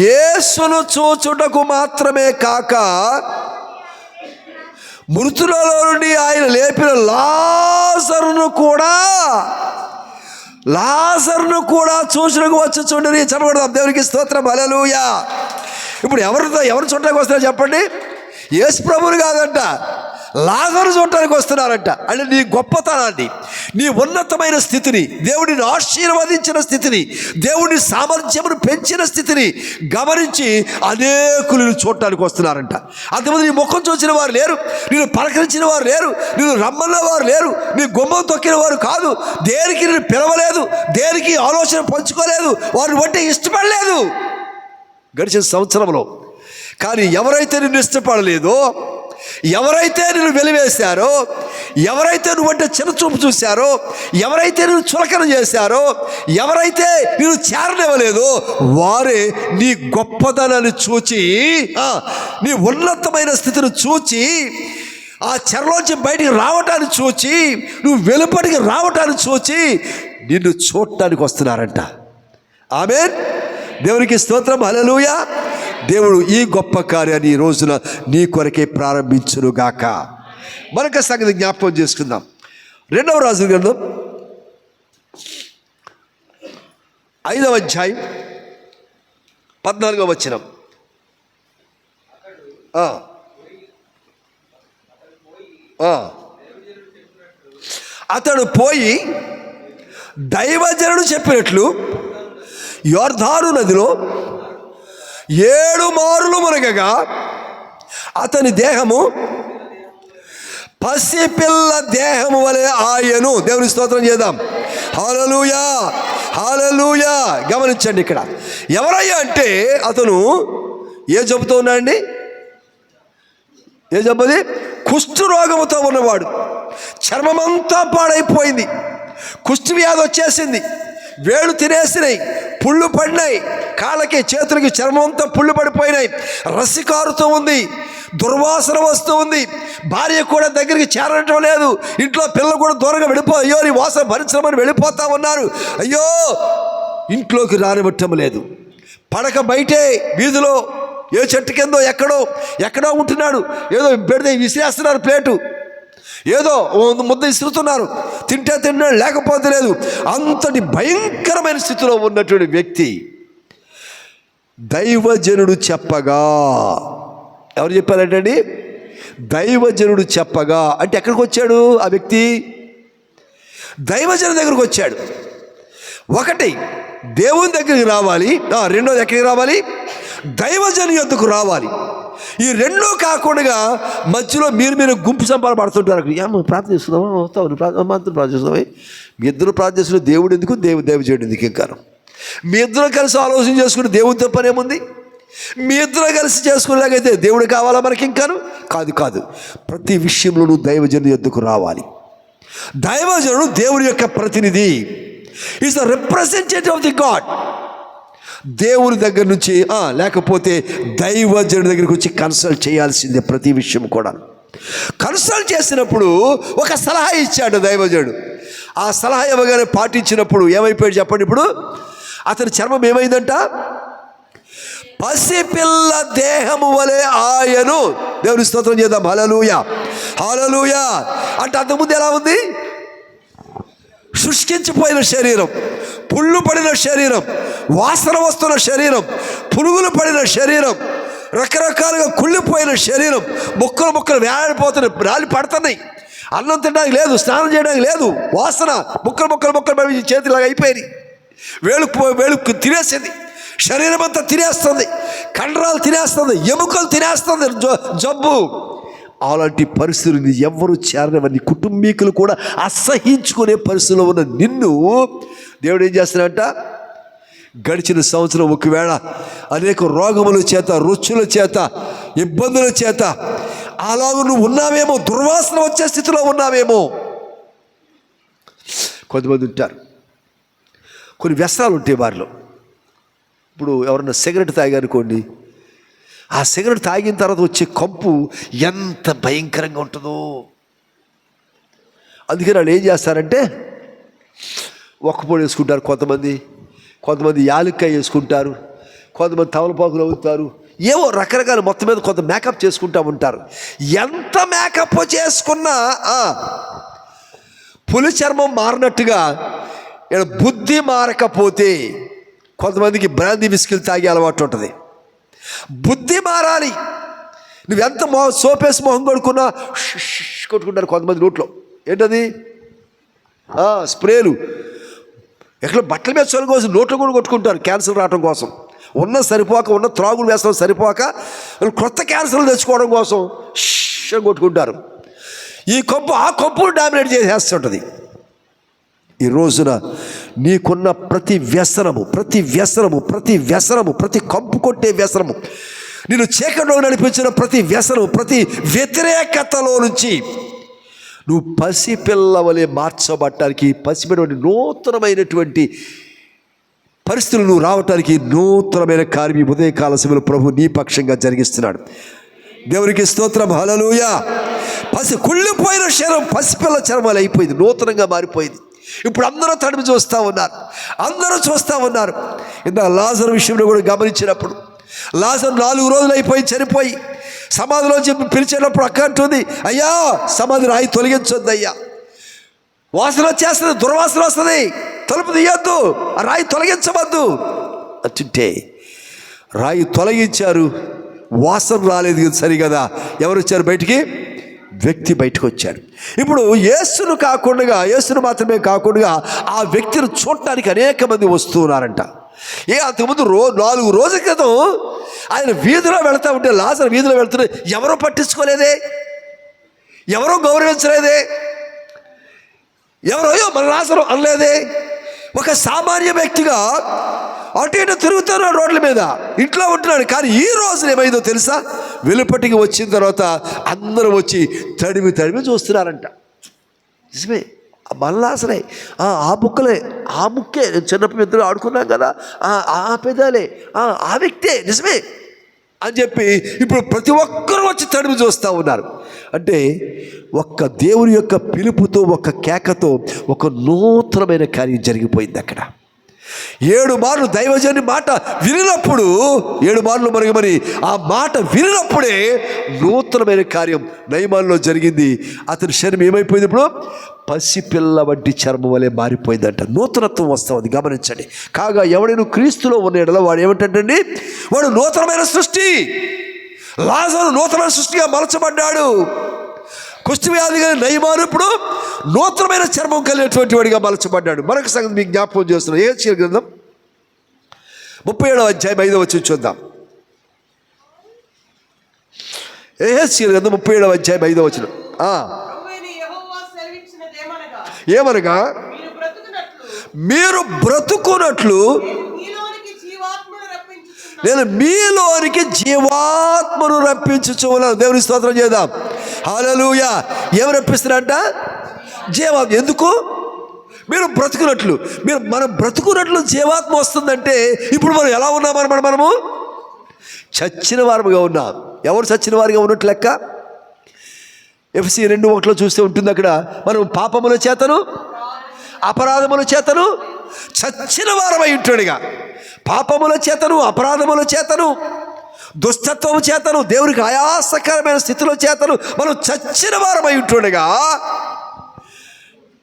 యేసును చూచుటకు మాత్రమే కాక మృతులలో నుండి ఆయన లేపిన లాజరును కూడా చూచుటకు వచ్చి చూడండి. చెప్పకూడదు. దేవునికి స్తోత్రం, హల్లెలూయా. ఇప్పుడు ఎవరు చూడటానికి వస్తారో చెప్పండి? యేసు ప్రభువుని కాదంట, లాజరు చూడటానికి వస్తున్నారంట. అంటే నీ గొప్పతనాన్ని, నీ ఉన్నతమైన స్థితిని, దేవుడిని ఆశీర్వదించిన స్థితిని, దేవుడి సామర్థ్యమును పెంచిన స్థితిని గమనించి అనేకులు చూడటానికి వస్తున్నారంట. అంతమంది నీ ముఖం చూసిన వారు లేరు, నేను పలకరించిన వారు లేరు, నేను రమ్మన్న వారు లేరు, నీ గుమ్మం తొక్కిన వారు కాదు, దేనికి నేను పిలవలేదు, దేనికి ఆలోచన పంచుకోలేదు, వారిని బట్టి ఇష్టపడలేదు గడిచిన సంవత్సరంలో. కానీ ఎవరైతే నిన్ను ఇష్టపడలేదో, ఎవరైతే నిన్ను వెలివేశారో, ఎవరైతే నువ్వంటే చిన్నచూపు చూశారో, ఎవరైతే నువ్వు చులకన చేశారో, ఎవరైతే నేను చేరనివ్వలేదో, వారే నీ గొప్పదనాన్ని చూచి, నీ ఉన్నతమైన స్థితిని చూచి, ఆ చెరలోంచి బయటికి రావటాన్ని చూచి, నువ్వు వెలుపటికి రావటాన్ని చూచి నిన్ను చూడటానికి వస్తున్నారంట. ఆమేన్. దేవునికి స్తోత్రం, హల్లెలూయా. దేవుడు ఈ గొప్ప కార్యాన్ని ఈ రోజున నీ కొరకే ప్రారంభించునుగాక. మరొక సంగతి జ్ఞాపకం చేసుకుందాం. 2వ రాజుల గ్రంథం 5వ అధ్యాయం 14వ వచనం. అతడు పోయి దైవజనుడు చెప్పినట్లు యోర్దాను నదిలో 7 మారులు మునగగా అతని దేహము పసిపిల్ల దేహము వలె ఆయను. దేవుని స్తోత్రం చేద్దాం. హల్లెలూయా, హల్లెలూయా. గమనించండి, ఇక్కడ ఎవరయ్యా అంటే అతను ఏ జబ్బుతో ఉన్నాడండి? ఏ జబ్బుది? కుష్టు రోగముతో ఉన్నవాడు. చర్మమంతా పాడైపోయింది, కుష్టి వ్యాధి వచ్చేసింది, వేళ్ళు తినేసినాయి, పుళ్ళు పడినాయి, కాళ్ళకి చేతులకి చర్మం అంతా పుళ్ళు పడిపోయినాయి, రసి కారుతూ ఉంది, దుర్వాసన వస్తూ ఉంది, భార్య కూడా దగ్గరికి చేరటం లేదు, ఇంట్లో పిల్లలు కూడా దూరంగా అయ్యో నీ వాసన భరించమని వెళ్ళిపోతా ఉన్నారు, అయ్యో ఇంట్లోకి రానివ్వటం లేదు. పడక బయటే వీధిలో ఏ చెట్టు కిందో ఎక్కడో ఉంటున్నాడు, ఏదో పెడితే విసిరేస్తున్నారు ప్లేటు, ఏదో ముద్ద ఇస్తున్నారు, తింటున్నాడు, లేకపోతే లేదు. అంతటి భయంకరమైన స్థితిలో ఉన్నటువంటి వ్యక్తి దైవజనుడు చెప్పగా, ఎవరు చెప్పారంటండి? దైవజనుడు చెప్పగా. అంటే ఎక్కడికి వచ్చాడు ఆ వ్యక్తి? దైవజనుడి దగ్గరకు వచ్చాడు. ఒకటి దేవుని దగ్గరికి రావాలి, రెండోది ఎక్కడికి రావాలి? దైవజను యొద్దకు రావాలి. ఈ రెండూ కాకుండా మధ్యలో మీరు గుంపు సంపాదన పడుతుంటారు. ప్రార్థన చేస్తున్నామా, మంత్రులు ప్రార్థన చేస్తున్నామా? మీ ఇద్దరు ప్రార్థిస్తున్న దేవుడు ఎందుకు, దైవజనుడు ఎందుకు? ఇంకా మీ ఇద్దరు కలిసి ఆలోచన చేసుకుని దేవుడితో పనేముంది? మీ ఇద్దరు కలిసి చేసుకునేలాగైతే దేవుడు కావాలా మనకి? ఇంకాను కాదు. ప్రతి విషయంలో నువ్వు దైవజనుడి యొద్దకు రావాలి. దైవజనుడు దేవుడి యొక్క ప్రతినిధి, is the representative of the God. దేవుని దగ్గర నుంచి లేకపోతే దైవజనుడి దగ్గరికి వచ్చి కన్సల్ట్ చేయాల్సిందే. ప్రతి విషయం కూడా కన్సల్ట్ చేసినప్పుడు ఒక సలహా ఇచ్చాడు దైవజనుడు. ఆ సలహా ఇవ్వగానే పాటించినప్పుడు ఏమైపోయాడు చెప్పండి? ఇప్పుడు అతని చర్మం ఏమైందంట? పసిపిల్ల దేహము వలె ఆయను. దేవుని స్తోత్రం చేద్దాం. హల్లెలూయా, హల్లెలూయా. అంటే అంతకుముందు ఎలా ఉంది? శుష్కించిపోయిన శరీరం, పుళ్ళు పడిన శరీరం, వాసన వస్తున్న శరీరం, పురుగులు పడిన శరీరం, రకరకాలుగా కుళ్ళిపోయిన శరీరం, ముక్కలు ముక్కలు వేలాడిపోతున్నాయి, రాలి పడుతున్నాయి. అన్నం తినడానికి లేదు, స్నానం చేయడానికి లేదు, వాసన ముక్కలు ముక్కలు ముక్కలు చేతిలాగా అయిపోయింది. వేలుకు తినేసింది, శరీరం అంతా తినేస్తుంది, కండరాలు తినేస్తుంది, ఎముకలు తినేస్తుంది, జబ్బు. అలాంటి పరిస్థితులు ఎవరు చేరనివన్నీ కుటుంబీకులు కూడా అసహించుకునే పరిస్థితిలో ఉన్న నిన్ను దేవుడు ఏం చేస్తున్నాడంట? గడిచిన సంవత్సరం ఒకవేళ అనేక రోగముల చేత, రుచుల చేత, ఇబ్బందుల చేత అలాగ నువ్వు ఉన్నావేమో, దుర్వాసన వచ్చే స్థితిలో ఉన్నావేమో. కొంతమంది ఉంటారు, కొన్ని వ్యసనాలు ఉంటాయి వారిలో. ఇప్పుడు ఎవరన్నా సిగరెట్ తాగారనుకోండి, ఆ సిగరెట్ తాగిన తర్వాత వచ్చే కంపు ఎంత భయంకరంగా ఉంటుందో. అందుకని వాళ్ళు ఏం చేస్తారంటే ఒక్కపొడి వేసుకుంటారు, కొంతమంది యాలక్కాయ వేసుకుంటారు, కొంతమంది తమలపాకులు అవుతారు, ఏవో రకరకాల మొత్తం మీద కొంత మేకప్ చేసుకుంటూ ఉంటారు. ఎంత మేకప్ చేసుకున్నా పులి చర్మం మారినట్టుగా బుద్ధి మారకపోతే, కొంతమందికి బ్రాందీ విస్కీలు తాగే అలవాటు ఉంటుంది. బుద్ధి మారాలి. నువ్వెంత సోపేసి మొహం కొడుకున్నా కొట్టుకుంటారు కొంతమంది నోట్లో. ఏంటది? స్ప్రేలు. ఎక్కడ బట్టల మీద చొల కోసం నోట్లో కూడా కొట్టుకుంటారు, క్యాన్సర్ రావడం కోసం. ఉన్న త్రాగులు వేసడం సరిపోక కొత్త క్యాన్సర్లు తెచ్చుకోవడం కోసం కొట్టుకుంటారు. ఈ కంపు ఆ కంపును డామినేట్ చేసేస్తుంటుంది. ఈ రోజున నీకున్న ప్రతి వ్యసనము, ప్రతి కంపు కొట్టే వ్యసనము, నేను చీకటిలో నడిపించిన ప్రతి వ్యసనము, ప్రతి వ్యతిరేకతలో నుంచి నువ్వు పసిపిల్లవలే మార్చబడటానికి, పసిపిల్లటువంటి నూతనమైనటువంటి పరిస్థితులు నువ్వు రావటానికి నూతనమైన కార్యం ఉదయకాల సమయంలో ప్రభు నీ పక్షంగా జరిగిస్తున్నాడు. దేవునికి స్తోత్రం, హల్లెలూయా. కుళ్ళిపోయిన శరీరం పసిపిల్ల చర్మాలు అయిపోయింది, నూతనంగా మారిపోయింది. ఇప్పుడు అందరూ తడిమి చూస్తూ ఉన్నారు. ఇంత లాజరు విషయంలో కూడా గమనించినప్పుడు, లాజరు 4 రోజులు అయిపోయి చనిపోయి సమాధిలో చెప్పి పిలిచేటప్పుడు అక్క అంటుంది, అయ్యా సమాధి రాయి తొలగించొద్దు అయ్యా, వాసన వచ్చేస్తుంది, దుర్వాసన వస్తుంది, తలుపు తీయొద్దు, ఆ రాయి తొలగించవద్దు అంటుంటే రాయి తొలగించారు, వాసన రాలేదు సరిగదా. ఎవరు వచ్చారు బయటికి? వ్యక్తి బయటకు వచ్చాడు. ఇప్పుడు యేసును మాత్రమే కాకుండా ఆ వ్యక్తిని చూడటానికి అనేక మంది వస్తూ ఉన్నారంట. అంతకుముందు 4 రోజుల క్రితం ఆయన వీధిలో వెళుతూ ఉంటే, లాజరు వీధిలో వెళుతుంటే ఎవరో పట్టించుకోలేదే, ఎవరో గౌరవించలేదే, ఎవరో మన లాజరు అనలేదే. ఒక సామాన్య వ్యక్తిగా అటు ఇటు తిరుగుతున్నాడు రోడ్ల మీద, ఇంట్లో ఉంటున్నాడు. కానీ ఈ రోజు ఏమైందో తెలుసా? వెలుపటికి వచ్చిన తర్వాత అందరూ వచ్చి తడిమి చూస్తున్నారంట. నిజమే, మళ్ళా అసలే ఆ ముక్కే చిన్నప్పుడు ఇద్దరు ఆడుకున్నాం కదా, ఆ పెదాలే, ఆ వ్యక్తే నిజమే అని చెప్పి ఇప్పుడు ప్రతి ఒక్కరూ వచ్చి తడిమి చూస్తూ ఉన్నారు. అంటే ఒక్క దేవుని యొక్క పిలుపుతో, ఒక్క కేకతో ఒక నూతనమైన కార్యం జరిగిపోయింది అక్కడ. 7 మార్లు దైవజనుని మాట వినినప్పుడు, 7 మార్లు మరి ఆ మాట వినినప్పుడే నూతనమైన కార్యం నయమాన్లో జరిగింది. అతని శరీరం ఏమైపోయింది? ఇప్పుడు పసిపిల్ల వంటి చర్మం వలె మారిపోయిందంట. నూతనత్వం వస్తుంది, గమనించండి. కాగా ఎవడైనా క్రీస్తులో ఉన్న ఎడల వాడు ఏమంటండి? వాడు నూతనమైన సృష్టి. లాజరు నూతనమైన సృష్టిగా మలచబడ్డాడు. కుష్ఠవ్యాధి కలిగిన నయమాను ఇప్పుడు నూతనమైన చర్మం కలిగినటువంటి వాడిగా మలచబడ్డాడు. మరొక సంగతి మీకు జ్ఞాపకం చేస్తున్నాం. యెహెజ్కేలు గ్రంథం 37వ అధ్యాయం 5వ వచనం చూద్దాం. యెహెజ్కేలు గ్రంథం 37వ అధ్యాయం 5వ వచనం. ఏమనగా మీరు బ్రతుకున్నట్లు నేను మీలోనికి జీవాత్మను రప్పించుచున్నాను. దేవుని స్తోత్రం చేద్దాం, హల్లెలూయా. ఏమి రప్పిస్తున్నారంట? జీవాత్మ. ఎందుకు? మీరు బ్రతుకున్నట్లు, మనం బ్రతుకున్నట్లు జీవాత్మ వస్తుందంటే ఇప్పుడు మనం ఎలా ఉన్నామన్నమాట? మనము చచ్చిన వారముగా ఉన్నాం. ఎవరు చచ్చిన వారిగా ఉన్నట్లు లెక్క? ఎఫ్ఎస్సీ 2:1 చూస్తే ఉంటుంది అక్కడ, మనం పాపముల చేతను అపరాధముల చేతను చచ్చిన వారమై ఉంటాడుగా. పాపముల చేతను, అపరాధముల చేతను, దుష్టత్వము చేతను, దేవునికి ఆయాసకరమైన స్థితిలో చేతను మనం చచ్చిన వారమై ఉంటుండగా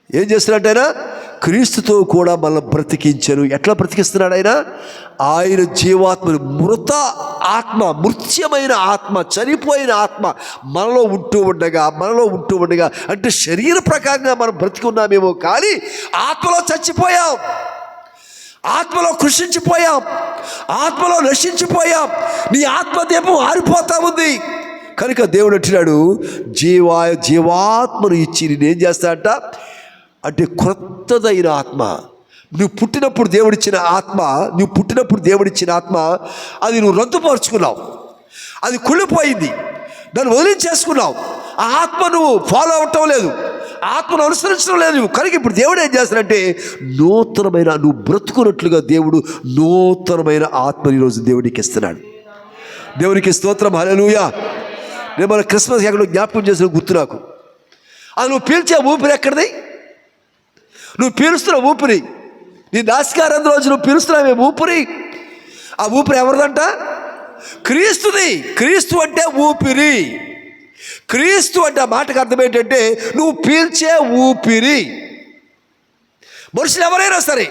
ఏం చేస్తున్నట్టయినా క్రీస్తుతో కూడా మనల్ని బ్రతికించను. ఎట్లా బ్రతికిస్తున్నాడు ఆయన? ఆయన జీవాత్మను, మృత ఆత్మ, మృత్యమైన ఆత్మ, చనిపోయిన ఆత్మ మనలో ఉంటూ ఉండగా అంటే శరీర ప్రకారంగా మనం బ్రతికున్నామేమో కానీ ఆత్మలో చచ్చిపోయాం, ఆత్మలో కృషించిపోయాం, ఆత్మలో నశించిపోయాం. నీ ఆత్మదీపం ఆరిపోతా ఉంది. కనుక దేవుడు అంటున్నాడు, జీవాత్మను ఇచ్చి నేనేం చేస్తాడంట అంటే క్రొత్తదైన ఆత్మ. నువ్వు పుట్టినప్పుడు దేవుడిచ్చిన ఆత్మ అది నువ్వు రద్దుపరుచుకున్నావు, అది కుళ్ళిపోయింది, దాన్ని వదిలించేసుకున్నావు. ఆ ఆత్మ నువ్వు ఫాలో అవ్వటం లేదు, ఆత్మను అనుసరించడం లేదు. కనుక ఇప్పుడు దేవుడు ఏం చేస్తాడంటే నూతనమైన, నువ్వు బ్రతుకున్నట్లుగా దేవుడు నూతనమైన ఆత్మని ఈరోజు దేవుడికి ఇస్తున్నాడు. దేవునికి స్తోత్రం, హల్లెలూయా. నేను మన క్రిస్మస్ ఎక్కడో జ్ఞాపకం చేసిన గుర్తు నాకు. అది నువ్వు పీల్చే ఊపిరి ఎక్కడిది? నువ్వు పీలుస్తున్న ఊపిరి, నీ నాసికారంధ్రం రోజు నువ్వు పీలుస్తున్నావే ఊపిరి, ఆ ఊపిరి ఎవరిదంట? క్రీస్తుది. క్రీస్తు అంటే ఊపిరి. క్రీస్తు అంటే ఆ మాటకు అర్థం ఏంటంటే నువ్వు పీల్చే ఊపిరి. మనుషులు ఎవరైనా సరే,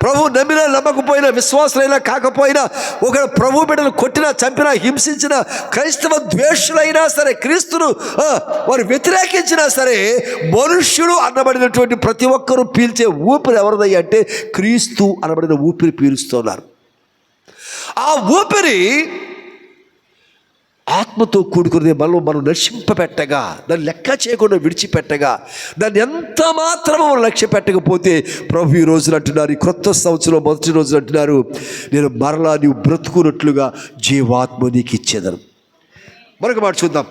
ప్రభు నమ్మినా నమ్మకపోయినా, విశ్వాసులైనా కాకపోయినా, ఒక ప్రభు బిడ్డను కొట్టినా, చంపినా, హింసించినా, క్రైస్తవ ద్వేషులైనా సరే, క్రీస్తును వారు వ్యతిరేకించినా సరే, మనుష్యుడు అనబడినటువంటి ప్రతి ఒక్కరూ పీల్చే ఊపిరి ఎవరిదయ్యా అంటే క్రీస్తు అనబడిన ఊపిరి పీలుస్తున్నారు. ఆ ఊపిరి ఆత్మతో కూడుకునే మనం నశింపబెట్టగా, దాన్ని లెక్క చేయకుండా విడిచిపెట్టగా, దాన్ని ఎంత మాత్రమో మనం లక్ష్య పెట్టకపోతే ప్రభు ఈ రోజులు అంటున్నారు, ఈ క్రొత్త సంవత్సరం మొదటి రోజులు అంటున్నారు, నేను మరలా నీవు బ్రతుకున్నట్లుగా జీవాత్మ నీకు ఇచ్చేదను. మరొక మాట చూద్దాం,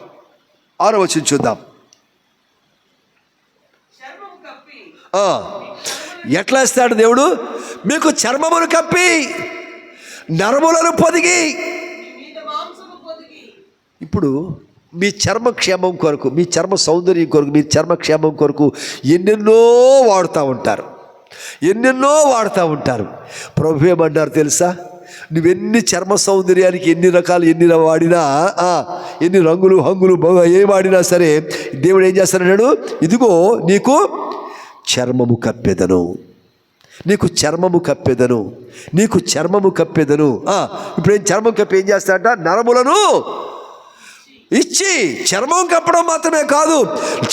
6వ వచనం చూద్దాం. ఎట్లా ఇస్తాడు దేవుడు? మీకు చర్మమును కప్పి నరములను పొదిగి. ఇప్పుడు మీ చర్మక్షేమం కొరకు, మీ చర్మ సౌందర్యం కొరకు, మీ చర్మక్షేమం కొరకు ఎన్నెన్నో వాడుతూ ఉంటారు. ప్రభు ఏమన్నారు తెలుసా? నువ్వెన్ని చర్మ సౌందర్యానికి ఎన్ని వాడినా, ఎన్ని రంగులు హంగులు ఏ వాడినా సరే, దేవుడు ఏం చేస్తాడన్నాడు? ఇదిగో నీకు చర్మము కప్పెదను, నీకు చర్మము కప్పెదను. ఇప్పుడు చర్మం కప్పి ఏం చేస్తాడంట? నరములను ఇచ్చి. చర్మం కప్పడం మాత్రమే కాదు,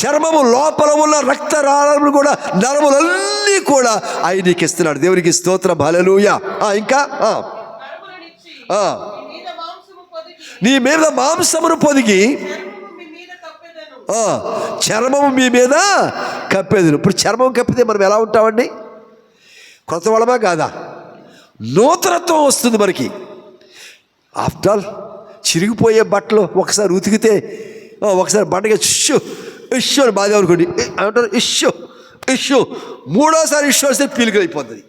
చర్మము లోపల ఉన్న రక్తనాళములు కూడా, నరములన్నీ కూడా ఆయనకి ఇస్తున్నాడు. దేవునికి స్తోత్రం, హల్లెలూయా. ఇంకా నీ మీద మాంసమును పొదిగి చర్మము మీ మీద కప్పేది. ఇప్పుడు చర్మం కప్పితే మనం ఎలా ఉంటామండి? కొత్త వాళ్ళమా కాదా? నూతనత్వం వస్తుంది మనకి. ఆఫ్టర్ ఆల్ చిరిగిపోయే బట్టలు ఒకసారి ఉతికితే, ఒకసారి బండగా ఇష్యూ అని బాధ అనుకోండి, ఏమంటారు? ఇష్యూ మూడోసారి ఇష్యూ వస్తే పీలికలు అయిపోతుంది.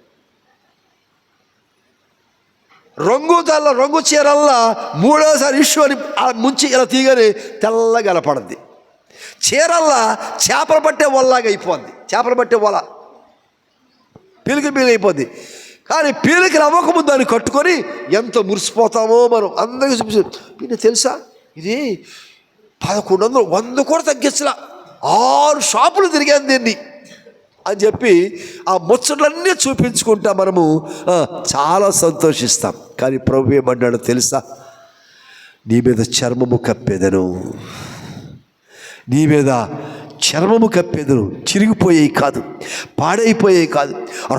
రంగు చీరల్లా మూడోసారి ఇష్యూ అని ముంచి ఇలా తీయగానే తెల్లగా గలపడుద్ది. చీరల్లా చేపలు పట్టే వల్లాగా అయిపోద్ది, చేపలు పట్టే వల పీలికలు అయిపోద్ది. కానీ పీలికలు అవ్వకముందు దాన్ని కట్టుకొని ఎంత మురిసిపోతామో మనం అందరికీ చూపించారు. మీకు తెలుసా, ఇది 1100 100 కూడా తగ్గించలా, 6 షాపులు తిరిగాను దీన్ని అని చెప్పి ఆ ముచ్చట్లన్నీ చూపించుకుంటా మనము చాలా సంతోషిస్తాం. కానీ ప్రభు ఏమన్నాడో తెలుసా? నీ మీద చర్మము కప్పేదను, నీ మీద చర్మము కప్పేదను. చిరిగిపోయేవి కాదు, పాడైపోయేవి కాదు,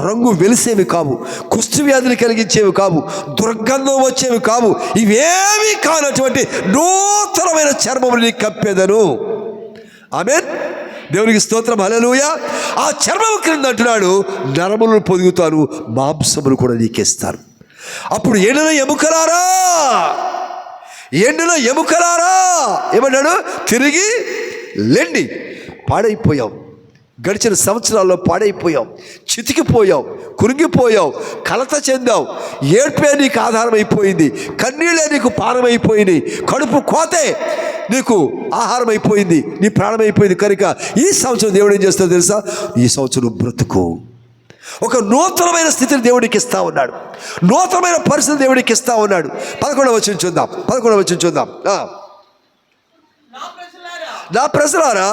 రంగు వెలిసేవి కావు, కుష్టు వ్యాధులు కలిగించేవి కావు, దుర్గంధం వచ్చేవి కావు, ఇవేవి కానటువంటి నూతనమైన చర్మము నీకు కప్పేదను. ఆమేన్. దేవునికి స్తోత్రం, హల్లెలూయా. ఆ చర్మము క్రింద అంటున్నాడు, నరములను పొదుగుతాను, మాంసములు కూడా నీకేస్తారు. అప్పుడు ఎండిన ఎముకలారా ఏమన్నాడు? తిరిగి లెండి. పాడైపోయావు, గడిచిన సంవత్సరాల్లో పాడైపోయావు, చితికిపోయావు, కురింగిపోయావు, కలత చెందావు, ఏడ్పే నీకు ఆధారం అయిపోయింది, కన్నీళ్ళే నీకు పానమైపోయింది, కడుపు కోతే నీకు ఆహారం అయిపోయింది, నీ ప్రాణం అయిపోయింది. కనుక ఈ సంవత్సరం దేవుడు ఏం చేస్తాడో తెలుసా? ఈ సంవత్సరం బ్రతుకు, ఒక నూతనమైన స్థితిని దేవుడికి ఇస్తా ఉన్నాడు, నూతనమైన పరిస్థితి దేవుడికి ఇస్తా ఉన్నాడు. 11వ వచనం చూద్దాం. నా ప్రజలారా,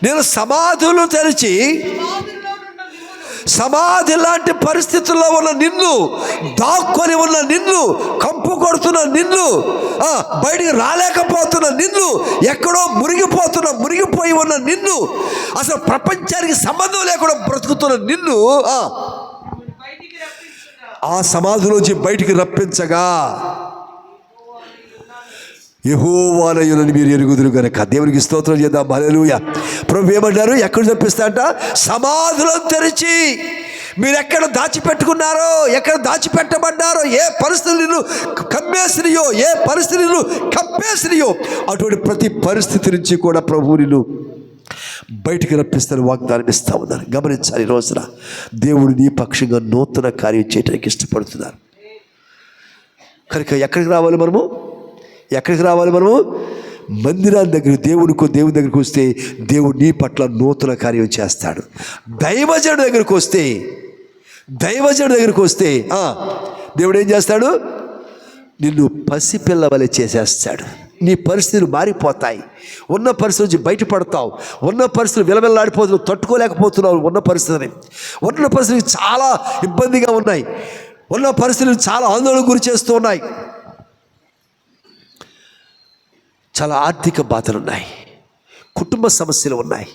నేను సమాధులను తెరిచి సమాధి లాంటి పరిస్థితుల్లో ఉన్న నిన్ను, దాక్కొని ఉన్న నిన్ను, కంపు కొడుతున్న నిన్ను, బయటికి రాలేకపోతున్న నిన్ను, ఎక్కడో మురిగిపోయి ఉన్న నిన్ను, అసలు ప్రపంచానికి సంబంధం లేకుండా బ్రతుకుతున్న నిన్ను ఆ సమాధిలోంచి బయటికి రప్పించగా యెహోవానయునని మీరు ఎరుగుదురు గనక. దేవునికి స్తోత్రం చేద్దాం. హల్లెలూయా. ప్రభు ఏమంటారు? ఎక్కడ చంపిస్తా అంట? సమాధులను తెరిచి. మీరు ఎక్కడ దాచిపెట్టుకున్నారో, ఎక్కడ దాచిపెట్టబడ్డారో, ఏ పరిస్థితులను కమ్మేసినాయో, ఏ పరిస్థితులను కప్పేసినాయో, అటువంటి ప్రతి పరిస్థితి నుంచి కూడా ప్రభువు నిన్ను బయటికి రప్పిస్తాను వాగ్దానం ఇస్తా ఉన్నారు. గమనించాలి, ఈ రోజున దేవుడు నీ పక్షంగా నూతన కార్యం చేయడానికి ఇష్టపడుతున్నారు. కనుక ఎక్కడికి రావాలి మనము? మందిరాన్ని దగ్గర దేవుని దగ్గరికి వస్తే దేవుడు నీ పట్ల నూతన కార్యం చేస్తాడు. దైవజనుడి దగ్గరికి వస్తే దేవుడు ఏం చేస్తాడు? నిన్ను పసిపిల్ల వలె చేసేస్తాడు. నీ పరిస్థితులు మారిపోతాయి. ఉన్న పరిస్థితి నుంచి బయటపడతావు. ఉన్న పరిస్థితులు విలవిల్లాడిపోతున్నావు, తట్టుకోలేకపోతున్నావు. ఉన్న పరిస్థితులు చాలా ఇబ్బందిగా ఉన్నాయి. ఉన్న పరిస్థితులు చాలా ఆందోళన గురి చేస్తూ ఉన్నాయి. చాలా ఆర్థిక బాధలు ఉన్నాయి, కుటుంబ సమస్యలు ఉన్నాయి.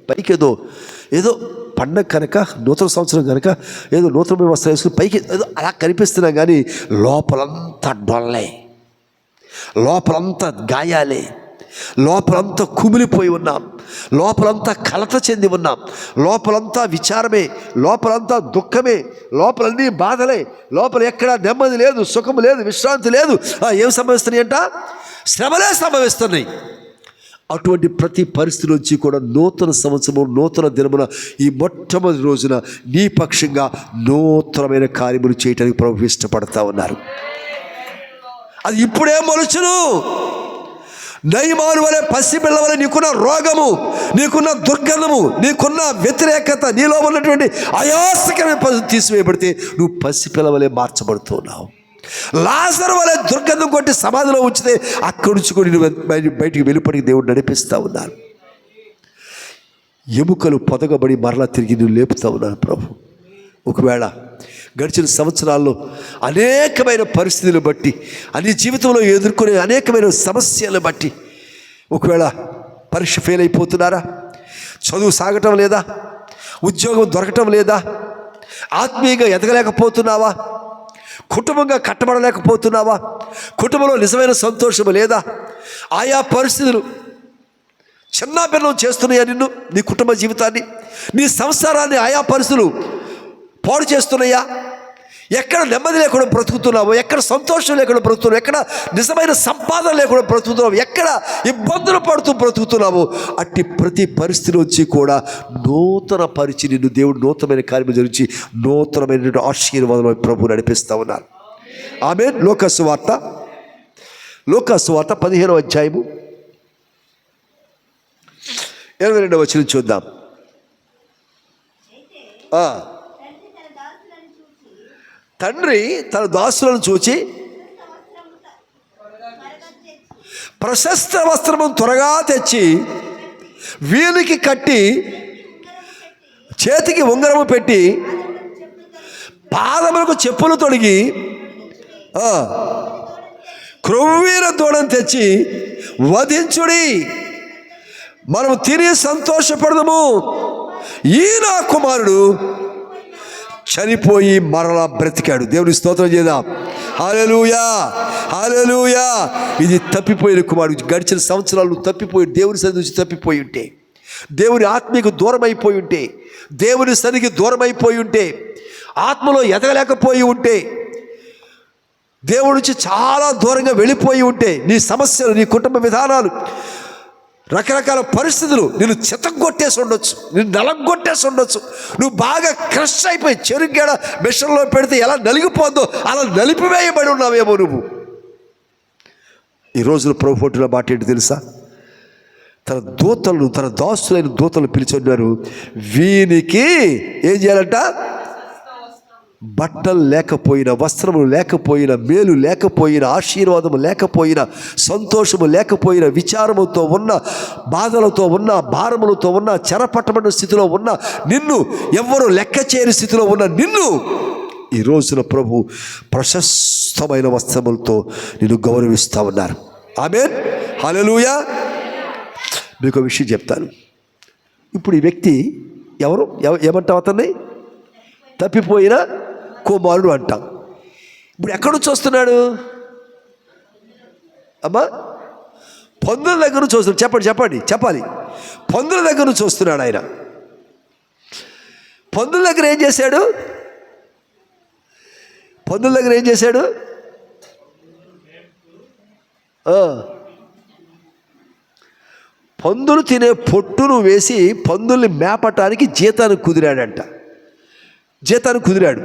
పైకి ఏదో పండగ కనుక, నూతన సంవత్సరం కనుక ఏదో నూతన వస్త్రం వేసుకుని పైకి ఏదో అలా కనిపిస్తున్నాం, కానీ లోపలంతా డొల్లే, లోపలంతా గాయాలే, లోపలంతా కుమిలిపోయి ఉన్నాం, లోపలంతా కలత చెంది ఉన్నాం, లోపలంతా విచారమే, లోపలంతా దుఃఖమే, లోపలన్నీ బాధలే, లోపల ఎక్కడా నెమ్మది లేదు, సుఖము లేదు, విశ్రాంతి లేదు. ఏం సంభవిస్తున్నాయి అంట? శ్రమలే సంభవిస్తున్నాయి. అటువంటి ప్రతి పరిస్థితి నుంచి కూడా నూతన సంవత్సరము, నూతన దినమున, ఈ మొట్టమొదటి రోజున నీ పక్షంగా నూతనమైన కార్యములు చేయడానికి ప్రభు ఇష్టపడతా ఉన్నారు. అది ఇప్పుడే మొలుచును. నయమాను వలె, పసిపిల్ల వలె నీకున్న రోగము, నీకున్న దుర్గంధము, నీకున్న వ్యతిరేకత, నీలో ఉన్నటువంటి అయాసకరమైన పరిస్థితి తీసివేయబడితే నువ్వు పసిపిల్ల వలె మార్చబడుతున్నావు. లాజరు వలె దుర్గంధం కొట్టి సమాధిలో ఉంచితే అక్కడి నుంచి కూడా బయటికి వెళ్ళిపడికి దేవుడు నడిపిస్తూ ఉన్నారు. ఎముకలు పొదగబడి మరలా తిరిగి నువ్వు లేపుతా ఉన్నారు ప్రభు. ఒకవేళ గడిచిన సంవత్సరాల్లో అనేకమైన పరిస్థితులు బట్టి, అన్ని జీవితంలో ఎదుర్కొనే అనేకమైన సమస్యలు బట్టి ఒకవేళ పరీక్ష ఫెయిల్ అయిపోతున్నారా? చదువు సాగటం లేదా? ఉద్యోగం దొరకటం లేదా? ఆత్మీయంగా ఎదగలేకపోతున్నావా? కుటుంబంగా కట్టబడలేకపోతున్నావా? కుటుంబంలో నిజమైన సంతోషం లేదా? ఆయా పరిస్థితులు చిన్నాభిన్నం చేస్తున్నాయా నిన్ను, నీ కుటుంబ జీవితాన్ని, నీ సంసారాన్ని ఆయా పరిస్థితులు పాడు చేస్తున్నాయా? ఎక్కడ నెమ్మది లేకుండా బ్రతుకుతున్నావు, ఎక్కడ సంతోషం లేకుండా బ్రతుకుతున్నావు, ఎక్కడ నిజమైన సంపాదన లేకుండా బ్రతుకుతున్నావు, ఎక్కడ ఇబ్బందులు పడుతూ బ్రతుకుతున్నావు, అట్టి ప్రతి పరిస్థితి నుంచి కూడా నూతన పరిచి నిన్ను దేవుడు నూతనమైన కార్యము జరిగి నూతనమైన ఆశీర్వాదం ప్రభు నడిపిస్తూ ఉన్నారు. ఆమేన్. లూకాసు వార్త 15వ అధ్యాయము 22వ వచనం చూద్దాం. తండ్రి తన దాసులను చూచి ప్రశస్త వస్త్రము త్వరగా తెచ్చి వీనికి కట్టి చేతికి ఉంగరము పెట్టి పాదములకు చెప్పులు తొడిగి క్రొవ్వీర దూడను తెచ్చి వధించుడి, మనము తిని సంతోషపడదము. ఈ నా కుమారుడు చనిపోయి మరలా బ్రతికాడు. దేవుని స్తోత్రం చేద్దాం. హల్లెలూయా, హల్లెలూయా. ఇది తప్పిపోయిన కుమారుడు. గడిచిన సంవత్సరాలు తప్పిపోయి, దేవుని సన్నిధి నుంచి తప్పిపోయి ఉంటే, దేవుని ఆత్మీయకు దూరం అయిపోయి ఉంటే, దేవుని సన్నిధికి దూరం అయిపోయి ఉంటే, ఆత్మలో ఎదగలేకపోయి ఉంటే, దేవుడి నుంచి చాలా దూరంగా వెళ్ళిపోయి ఉంటే, నీ సమస్యలు, నీ కుటుంబ విధానాలు, రకరకాల పరిస్థితులు నిన్ను చితగొట్టేసి ఉండొచ్చు, నిన్ను నలగొట్టేసి ఉండొచ్చు. నువ్వు బాగా క్రష్ అయిపోయి చెరుగేడ మిషన్లో పెడితే ఎలా నలిగిపోద్దో అలా నలిపివేయబడి ఉన్నావేమో నువ్వు. ఈ రోజున ప్రభు పొట్టుల మాట ఏంటి తెలుసా? తన దూతలను, తన దాసులైన దూతలను పిలిచి ఉన్నారు. వీనికి ఏం చేయాలంట? బట్టలు లేకపోయినా, వస్త్రములు లేకపోయినా, మేలు లేకపోయినా, ఆశీర్వాదము లేకపోయినా, సంతోషము లేకపోయినా, విచారముతో ఉన్న, బాధలతో ఉన్న, భారములతో ఉన్న, చెరపట్టబడిన స్థితిలో ఉన్న నిన్ను, ఎవ్వరూ లెక్క చేయని స్థితిలో ఉన్న నిన్ను ఈ రోజున ప్రభు ప్రశస్తమైన వస్త్రములతో నిన్ను గౌరవిస్తూ ఉన్నారు. ఆమేన్, హల్లెలూయా. మీకు ఒక విషయం చెప్తాను. ఇప్పుడు ఈ వ్యక్తి ఎవరు? ఏమంటాం అతన్ని? తప్పిపోయిన కుమారుడు అంటాం. ఇప్పుడు ఎక్కడి నుంచి వస్తున్నాడు అమ్మా? పందుల దగ్గర నుంచి వస్తున్నాడు. చెప్పాలి. పందుల దగ్గర నుంచి వస్తున్నాడు ఆయన. పందుల దగ్గర ఏం చేశాడు? పందులు తినే పొట్టును వేసి పందుల్ని మేపటానికి జీతానికి కుదిరాడు.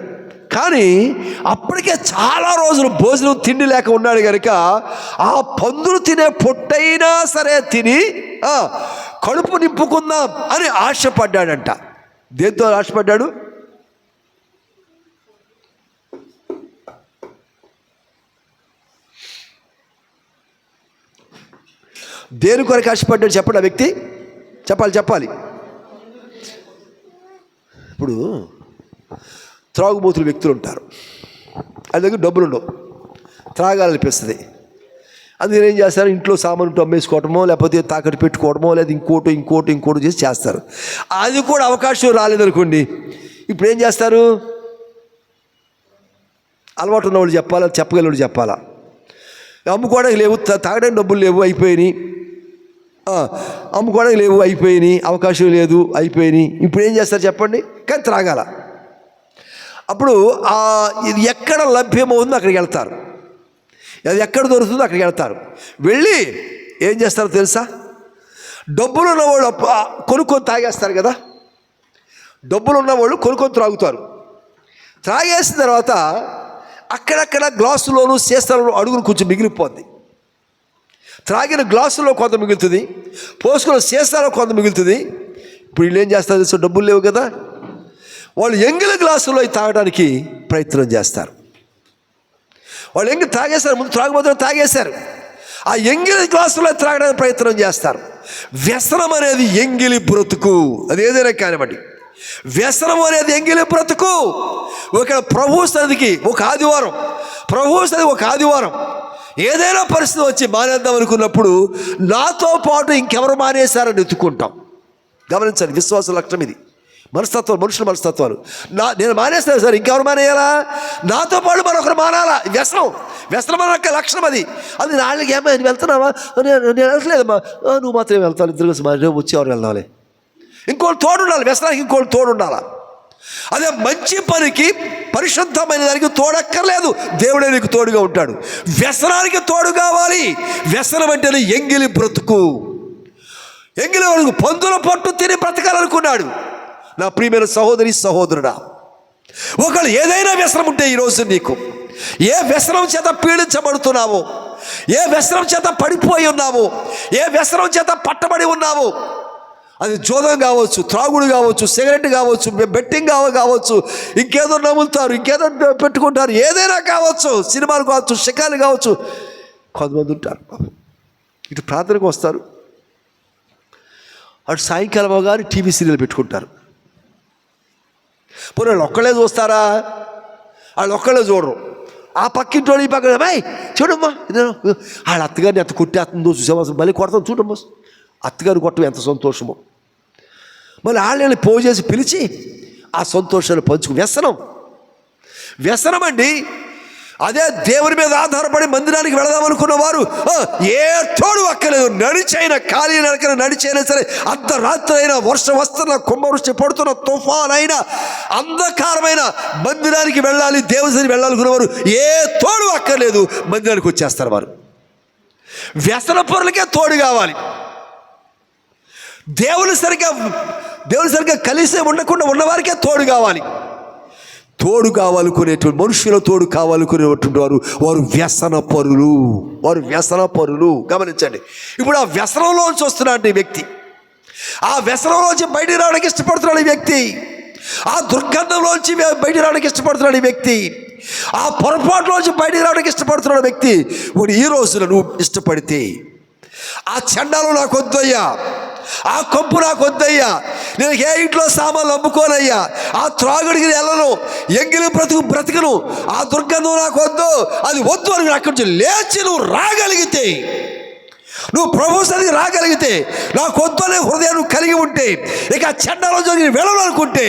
కానీ అప్పటికే చాలా రోజులు భోజనం తిండి లేక ఉన్నాడు కనుక ఆ పందులు తినే పొట్టైనా సరే తిని కడుపు నింపుకుందాం అని ఆశపడ్డాడంట. దేంతో ఆశపడ్డాడు? దేని కొరకు ఆశపడ్డాడు చెప్పండి ఆ వ్యక్తి? చెప్పాలి. ఇప్పుడు త్రాగుబోతులు వ్యక్తులు ఉంటారు, అది దగ్గర డబ్బులు ఉండవు, త్రాగాలనిపిస్తుంది. అందుకని ఏం చేస్తారు? ఇంట్లో సామాను అమ్మేసుకోవటమో, లేకపోతే తాకట్టు పెట్టుకోవడమో, లేదా ఇంకోటి చేసి చేస్తారు. అది కూడా అవకాశం రాలేదనుకోండి, ఇప్పుడు ఏం చేస్తారు? అలవాటు ఉన్నవాళ్ళు చెప్పాలా, చెప్పగలవాళ్ళు చెప్పాలా? అమ్ముకోవడానికి లేవు, తాగడానికి డబ్బులు లేవు, అయిపోయినాయి. అమ్ముకోవడానికి లేవు, అయిపోయినాయి. అవకాశం లేదు, అయిపోయినాయి. ఇప్పుడు ఏం చేస్తారు చెప్పండి? కానీ త్రాగాల. అప్పుడు ఇది ఎక్కడ లభ్యమవుతుందో అక్కడికి వెళ్తారు, అది ఎక్కడ దొరుకుతుందో అక్కడికి వెళ్తారు. వెళ్ళి ఏం చేస్తారో తెలుసా? డబ్బులు ఉన్నవాళ్ళు కొనుక్కొని తాగేస్తారు కదా, డబ్బులు ఉన్నవాళ్ళు కొనుక్కొని త్రాగుతారు. త్రాగేసిన తర్వాత అక్కడక్కడ గ్లాసులోను సీసాలలో అడుగులు కొంచెం మిగిలిపోద్ది. త్రాగిన గ్లాసులో కొంత మిగులుతుంది, పోసుకున్న సీసాలో కొంత మిగులుతుంది. ఇప్పుడు వీళ్ళు ఏం చేస్తారు తెలుసు? డబ్బులు లేవు కదా, వాళ్ళు ఎంగిలి గ్లాసులో తాగడానికి ప్రయత్నం చేస్తారు. వాళ్ళు ఎంగిలి తాగేస్తారు, ముందు త్రాగుబోతులు తాగేశారు, ఆ ఎంగిలి గ్లాసులో త్రాగడానికి ప్రయత్నం చేస్తారు. వ్యసనం అనేది ఎంగిలి బ్రతుకు, అది ఏదైనా కానివ్వండి. వ్యసనం అనేది ఎంగిలి బ్రతుకు. ఒక ప్రభు సన్నిధికి ఒక ఆదివారం ఏదైనా పరిస్థితి వచ్చి మానేద్దాం అనుకున్నప్పుడు నాతో పాటు ఇంకెవరు మానేశారని ఎత్తుకుంటాం. గమనించండి, విశ్వాస లక్షణం ఇది. మనస్తత్వాలు, మనుషుల మనస్తత్వాలు. నేను మానేస్తాను సార్, ఇంకెవరు మానేయాలా? నాతో పాటు మరొకరు మానాలా. వ్యసనం అన్న లక్షణం అది. నాళ్ళకి ఏమో నేను వెళ్తున్నావా? నేను వెళ్ళట్లేదమ్మా. నువ్వు మాత్రం వెళ్తాను, ఇద్దరు కలిసి వచ్చేవారు వెళ్దాంలే. ఇంకోళ్ళు తోడు ఉండాలి, వ్యసనానికి ఇంకోళ్ళు తోడు ఉండాలా. అదే మంచి పనికి, పరిశుద్ధమైన దానికి తోడక్కర్లేదు, దేవుడే నీకు తోడుగా ఉంటాడు. వ్యసనానికి తోడు కావాలి. వ్యసనం అంటేనే ఎంగిలి బ్రతుకు. ఎంగిలి బ్రతుకు. పందుల పొట్టు తిని బ్రతకాలనుకున్నాడు. నా ప్రియమైన సహోదరి, సహోదరుడా, ఒకళ్ళు ఏదైనా వ్యసనం ఉంటే ఈరోజు నీకు ఏ వ్యసనం చేత పీడించబడుతున్నావో, ఏ వ్యసనం చేత పడిపోయి ఉన్నావో, ఏ వ్యసనం చేత పట్టబడి ఉన్నావో, అది జోదం కావచ్చు, త్రాగుడు కావచ్చు, సిగరెట్ కావచ్చు, బెట్టింగ్ కావచ్చు, ఇంకేదో నమ్ముతారు, ఇంకేదో పెట్టుకుంటారు, ఏదైనా కావచ్చు, సినిమాలు కావచ్చు, షికాలు కావచ్చు. కొంతమంది ఉంటారు ఇటు ప్రార్థనకు వస్తారు, అటు సాయంకాలం అవగానే టీవీ సీరియల్ పెట్టుకుంటారు. పోనీ వాళ్ళు ఒక్కళ్ళే చూస్తారా? వాళ్ళు ఒక్కళ్ళే చూడరు. ఆ పక్కింటోడు ఈ పక్కన, బాయ్ చూడమ్మా, వాళ్ళ అత్తగారిని ఎంత కొట్టేస్తుందో చూసామా, మళ్ళీ కొడతాం చూడమ్మా. అత్తగారు కొట్టడం ఎంత సంతోషమో. మళ్ళీ వాళ్ళని పోగు చేసి పిలిచి ఆ సంతోషాన్ని పంచుకు. వ్యసనం అండి. అదే దేవుని మీద ఆధారపడి మందిరానికి వెళదామనుకున్న వారు ఏ తోడు అక్కలేదు, నడిచైనా, ఖాళీ నడకన నడిచైనా సరే, అర్ధరాత్రి అయినా, వర్షం వస్తున్న, కుంభవృష్టి పడుతున్న, తుఫాన్ అయినా, అంధకారమైన మందిరానికి వెళ్ళాలి, దేవుని వెళ్ళాలనుకున్న వారు ఏ తోడు అక్కర్లేదు, మందిరానికి వచ్చేస్తారు. వారు వ్యసన పరులకే తోడు కావాలి. దేవుని సరిగ్గా కలిసి ఉండకుండా ఉన్నవారికే తోడు కావాలి. తోడు కావాలనుకునేటువంటి మనుషుల తోడు కావాలనుకునేటువంటి వారు వ్యసన పరులు. గమనించండి. ఇప్పుడు ఆ వ్యసనంలోంచి వస్తున్నాడు ఈ వ్యక్తి. ఆ వ్యసనంలోంచి బయటికి రావడానికి ఇష్టపడుతున్నాడు ఈ వ్యక్తి. ఆ దుర్గంధంలోంచి బయటికి రావడానికి ఇష్టపడుతున్నాడు ఈ వ్యక్తి. ఆ పొరపాటులోంచి బయటికి రావడానికి ఇష్టపడుతున్నాడు వ్యక్తి. ఇప్పుడు ఈ రోజున నువ్వు ఇష్టపడితే, ఆ చండాలు నాకు వద్దయ్యా, ఆ కొంపు నాకు వద్దయ్యా, నేను ఏ ఇంట్లో సామాన్లు అమ్ముకోనయ్యా, ఆ త్రాగుడికి వెళ్ళను, ఎంగిలి బ్రతుకును, ఆ దుర్గంధం నాకు వద్దు, అది వద్దు అని అక్కడి నుంచి లేచి నువ్వు రాగలిగితే, నువ్వు ప్రభు సన్నిధికి రాగలిగితే, నాకు వద్దు అనే హృదయం నువ్వు కలిగి ఉంటే, ఇక చండాలో జరిగి వెళ్ళాలనుకుంటే,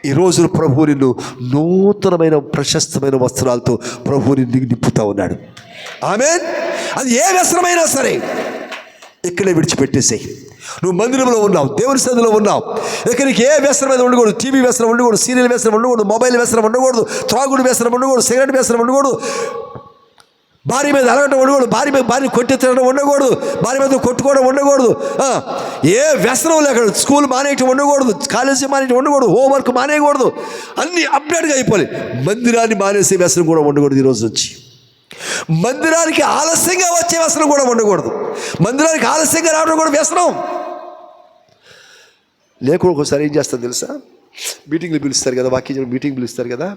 ఈ రోజు ప్రభు నిన్ను నూతనమైన ప్రశస్తమైన వస్త్రాలతో ప్రభు నిన్ను నింపుతా ఉన్నాడు. ఆమేన్. అది ఏ వ్యసనమైనా సరే ఇక్కడే విడిచిపెట్టేసేయి. నువ్వు మందిరంలో ఉన్నావు, దేవుని సన్నిధిలో ఉన్నావు, ఇక నీకు ఏ వ్యసనం ఉండకూడదు. టీవీ వ్యసనం ఉండకూడదు, సీరియల్ వ్యసనం ఉండకూడదు, మొబైల్ వ్యసనం ఉండకూడదు, త్రాగుడు వ్యసనం ఉండకూడదు, సిగరెట్ వ్యసనం ఉండకూడదు, భార్య మీద అలగటం ఉండకూడదు, భార్య కొట్టి తినడం ఉండకూడదు, భార్య మీద కొట్టుకోవడం ఉండకూడదు, ఏ వ్యసనం లేకూడదు, స్కూల్ మానేయటం ఉండకూడదు, కాలేజీ మానేయటం ఉండకూడదు, హోంవర్క్ మానేయకూడదు, అన్నీ అప్డేట్గా అయిపోయి. మందిరాన్ని మానేసే వ్యసనం కూడా ఉండకూడదు. ఈరోజు నుంచి మందిరానికి ఆలస్యంగా వచ్చే వ్యసనం కూడా ఉండకూడదు. మందిరానికి ఆలస్యంగా రావడం కూడా వ్యసనం. లేకుండా ఒకసారి ఏం చేస్తారు తెలుసా, మీటింగ్లు పిలుస్తారు కదా, వాక్య మీటింగ్ పిలుస్తారు కదా,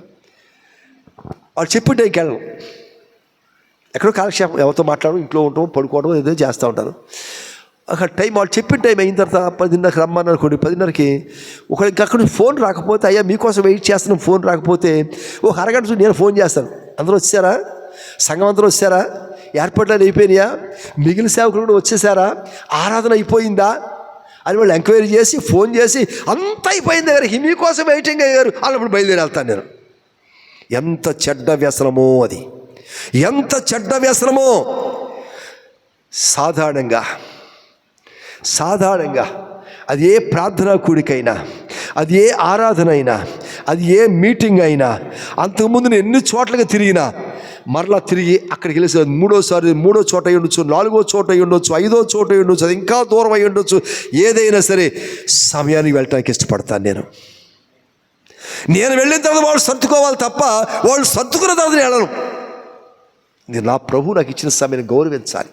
వాళ్ళు చెప్పిన టైంకి వెళ్ళడం, ఎక్కడో కాలక్షేపం, ఎవరితో మాట్లాడడం, ఇంట్లో ఉండటం, పడుకోవడం, ఏదో చేస్తూ ఉంటారు. అక్కడ టైం వాళ్ళు చెప్పిన టైం అయిన తర్వాత 10:30కి రమ్మని అనుకోండి, 10:30కి ఒకరికి అక్కడ ఫోన్ రాకపోతే, అయ్యా మీకోసం వెయిట్ చేస్తున్నాం, ఫోన్ రాకపోతే ఒక అరగంట నేను ఫోన్ చేస్తాను, అందరూ వచ్చారా, సంఘం అందరూ వచ్చారా, ఏర్పాట్లు అయిపోయినాయా, మిగిలిన సేవకులు కూడా వచ్చేసారా, ఆరాధన అయిపోయిందా అని వాళ్ళు ఎంక్వైరీ చేసి ఫోన్ చేసి అంత అయిపోయింది దగ్గర మీకోసం వెయిటింగ్ అయ్యారు అన్నప్పుడు బయలుదేరి వెళ్తాను నేను. ఎంత చెడ్డ వ్యసనమో అది, ఎంత చెడ్డ వ్యసనమో. సాధారణంగా అది ఏ ప్రార్థనా కూడికైనా, అది ఏ ఆరాధన అయినా, అది ఏ మీటింగ్ అయినా, అంతకుముందు నేను ఎన్ని చోట్లకి తిరిగినా మరలా తిరిగి అక్కడికి వెళ్ళేసి మూడో చోట అయి ఉండొచ్చు, 4వ చోట అయి ఉండొచ్చు, 5వ చోట అయి ఉండొచ్చు, అది ఇంకా దూరం అయి ఉండొచ్చు, ఏదైనా సరే సమయానికి వెళ్ళటానికి ఇష్టపడతాను నేను వెళ్ళిన తర్వాత వాళ్ళు సర్దుకోవాలి తప్ప వాళ్ళు సర్దుకున్న తర్వాత నేను వెళ్ళను. నేను నా ప్రభు నాకు ఇచ్చిన సమయాన్ని గౌరవించాలి.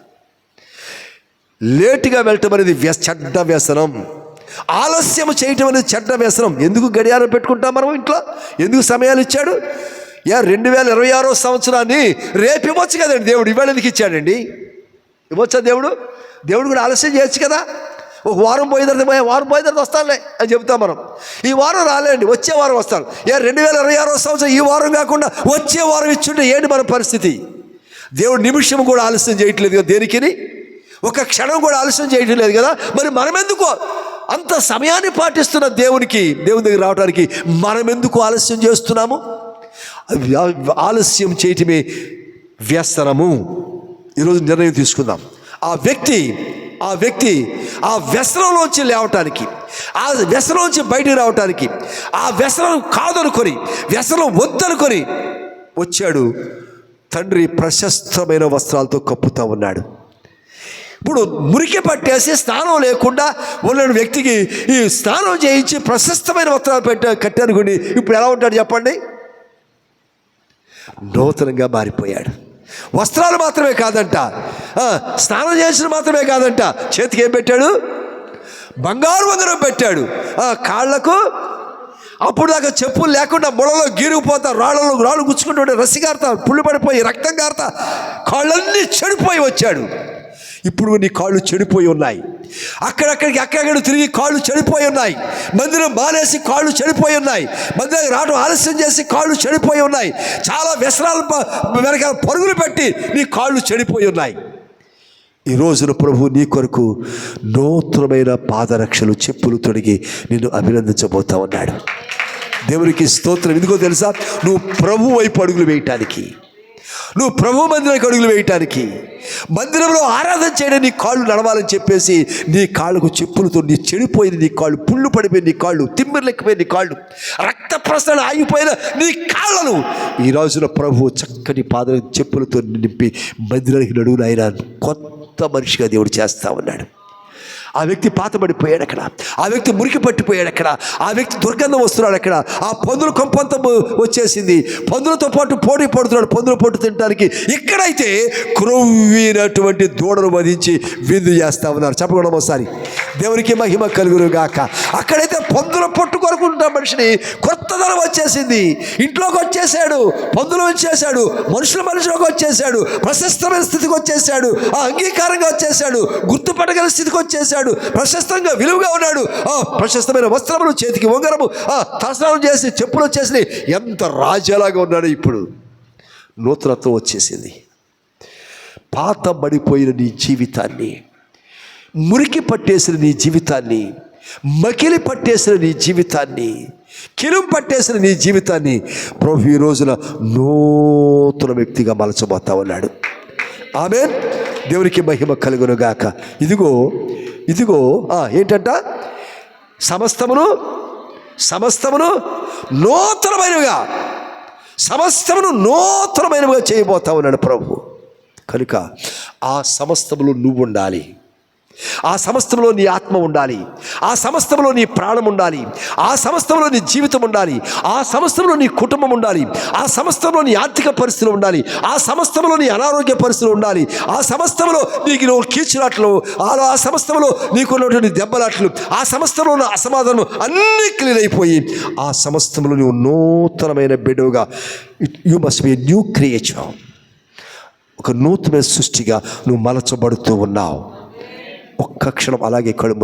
లేటుగా వెళ్ళటం అనేది చెడ్డ వ్యసనం. ఆలస్యం చేయటం అనేది చెడ్డ వ్యసనం. ఎందుకు గడియారం పెట్టుకుంటాం మనం ఇంట్లో? ఎందుకు సమయాలు ఇచ్చాడు? 2026వ సంవత్సరాన్ని రేపు ఇవ్వచ్చు కదండి దేవుడు, ఇవాళ ఎందుకు ఇచ్చాడండి? ఇవ్వచ్చా దేవుడు కూడా ఆలస్యం చేయొచ్చు కదా. ఒక వారం పోయిన తర్వాత వస్తానులే అని చెబుతాం మనం. ఈ వారం రాలేండి, వచ్చే వారం వస్తాను. 2026వ సంవత్సరం ఈ వారం కాకుండా వచ్చే వారం ఇచ్చుంటే ఏంటి మన పరిస్థితి? దేవుడు నిమిషం కూడా ఆలస్యం చేయట్లేదు కదా, దేనికిని ఒక క్షణం కూడా ఆలస్యం చేయటం లేదు కదా. మరి మనం ఎందుకు అంత సమయాన్ని పాటిస్తున్న దేవుని దగ్గర రావడానికి మనం ఎందుకు ఆలస్యం చేస్తున్నాము? ఆలస్యం చేయటమే వ్యసనము. ఈరోజు నిర్ణయం తీసుకుందాం. ఆ వ్యక్తి ఆ వ్యసనంలోంచి లేవటానికి, ఆ వ్యసనంలోంచి బయటికి రావటానికి, ఆ వ్యసనం కాదనుకొని, వ్యసనం వద్దనుకొని వచ్చాడు. తండ్రి ప్రశస్తమైన వస్త్రాలతో కప్పుతూ ఉన్నాడు. ఇప్పుడు మురికి పట్టేసి స్నానం లేకుండా ఉన్న వ్యక్తికి ఈ స్నానం చేయించి ప్రశస్తమైన వస్త్రాలు కట్టానుకోండి, ఇప్పుడు ఎలా ఉంటాడు చెప్పండి? నూతనంగా మారిపోయాడు. వస్త్రాలు మాత్రమే కాదంట, స్నానం చేసిన మాత్రమే కాదంట, చేతికి ఏం పెట్టాడు? బంగారు ఉంగరం పెట్టాడు. కాళ్ళకు అప్పుడు దాకా చెప్పులు లేకుండా ముళ్ళలో గీరుకుపోతా, రాళ్ళు గుచ్చుకుంటుంటే రసి గారుతా, పుళ్ళు పడిపోయి రక్తం గారుతా, కాళ్ళన్నీ చెడిపోయి వచ్చాడు. ఇప్పుడు నీ కాళ్ళు చెడిపోయి ఉన్నాయి. అక్కడక్కడ తిరిగి కాళ్ళు చెడిపోయి ఉన్నాయి. మందిరం మానేసి కాళ్ళు చెడిపోయి ఉన్నాయి. మందిరం రావడం ఆలస్యం చేసి కాళ్ళు చెడిపోయి ఉన్నాయి. చాలా వ్యసనాలు వెనకాల పరుగులు పెట్టి నీ కాళ్ళు చెడిపోయి ఉన్నాయి. ఈ రోజున ప్రభు నీ కొరకు నూతనమైన పాదరక్షలు, చెప్పులు తొడిగి నిన్ను అభినందించబోతా ఉన్నాడు. దేవునికి స్తోత్రం. ఎందుకో తెలుసా? నువ్వు ప్రభు వైపు అడుగులు వేయటానికి, నువ్వు ప్రభు మందిరానికి అడుగులు వేయటానికి, మందిరంలో ఆరాధన చేయడం, నీ కాళ్ళు నడవాలని చెప్పేసి నీ కాళ్ళకు చెప్పులతో నీ చెడిపోయిన నీ కాళ్ళు, పుళ్ళు పడిపోయిన నీ కాళ్ళు, తిమ్మిర్లెక్కిపోయిన నీ కాళ్ళు, రక్త ప్రసరణ ఆగిపోయిన నీ కాళ్ళను ఈ రోజున ప్రభు చక్కటి పాద చెప్పులతో నింపి మందిరానికి నడువును ఆయన కొత్త మనిషిగా దేవుడు చేస్తా ఉన్నాడు. ఆ వ్యక్తి పాతబడిపోయాడు అక్కడ, ఆ వ్యక్తి మురికి పట్టిపోయాడు అక్కడ, ఆ వ్యక్తి దుర్గంధం వస్తున్నాడు అక్కడ, ఆ పందుల కొంపంత వచ్చేసింది, పందులతో పాటు పోటీ పడుతున్నాడు పందుల పొట్టు తినడానికి. ఇక్కడైతే క్రొవ్వినటువంటి దూడను వధించి విందు చేస్తా ఉన్నారు. చెప్పకూడదు ఒకసారి, దేవునికి మహిమ కలుగును గాక. అక్కడైతే పొందుల పొట్టు కొరుకుంటున్న మనిషిని కొత్తదనం వచ్చేసింది. ఇంట్లోకి వచ్చేసాడు, పొందులు వచ్చేసాడు, మనుషులకు వచ్చేసాడు, ప్రశస్తమైన స్థితికి వచ్చేసాడు, ఆ అంగీకారంగా వచ్చేసాడు, గుర్తుపట్టగల స్థితికి వచ్చేసాడు, ప్రశస్తంగా విలువగా ఉన్నాడు. ఆ ప్రశస్తమైన వస్త్రములు, చేతికి ఉంగరము, ఆ తలస్నానం చేసి చెప్పులు వచ్చేసి ఎంత రాజాలాగా ఉన్నాడు. ఇప్పుడు నూతనత్వం వచ్చేసింది. పాత పడిపోయిన నీ జీవితాన్ని, మురికి పట్టేసిన నీ జీవితాన్ని, మకిలి పట్టేసిన నీ జీవితాన్ని, కిలుం పట్టేసిన నీ జీవితాన్ని ప్రభు ఈ రోజున నూతన వ్యక్తిగా మలచబోతా ఉన్నాడు. ఆమేన్. దేవునికి మహిమ కలుగును గాక. ఇదిగో ఏంటంట, సమస్తమును నూతనమైనవిగా, నూతనమైనవిగా చేయబోతా ఉన్నాడు ప్రభు. కనుక ఆ సమస్తములో నువ్వు ఉండాలి, ఆ సమస్తంలో నీ ఆత్మ ఉండాలి, ఆ సమస్తంలో నీ ప్రాణం ఉండాలి, ఆ సమస్తంలో నీ జీవితం ఉండాలి, ఆ సమస్తంలో నీ కుటుంబం ఉండాలి, ఆ సమస్తంలో నీ ఆర్థిక పరిస్థితులు ఉండాలి, ఆ సమస్తంలో నీ అనారోగ్య పరిస్థితులు ఉండాలి, ఆ సమస్తంలో నీకు కీచులాట్లు, ఆ సమస్తంలో నీకున్నటువంటి దెబ్బలాట్లు, ఆ సమస్తంలో ఉన్న అసమాధానం అన్నీ క్లియర్ అయిపోయి ఆ సమస్తంలో నువ్వు నూతనమైన బిడ్డవుగా, you must be a new creature, ఒక నూతన సృష్టిగా నువ్వు మలచబడుతూ ఉన్నావు. ఒక్క క్షణం అలాగే కళ్ళు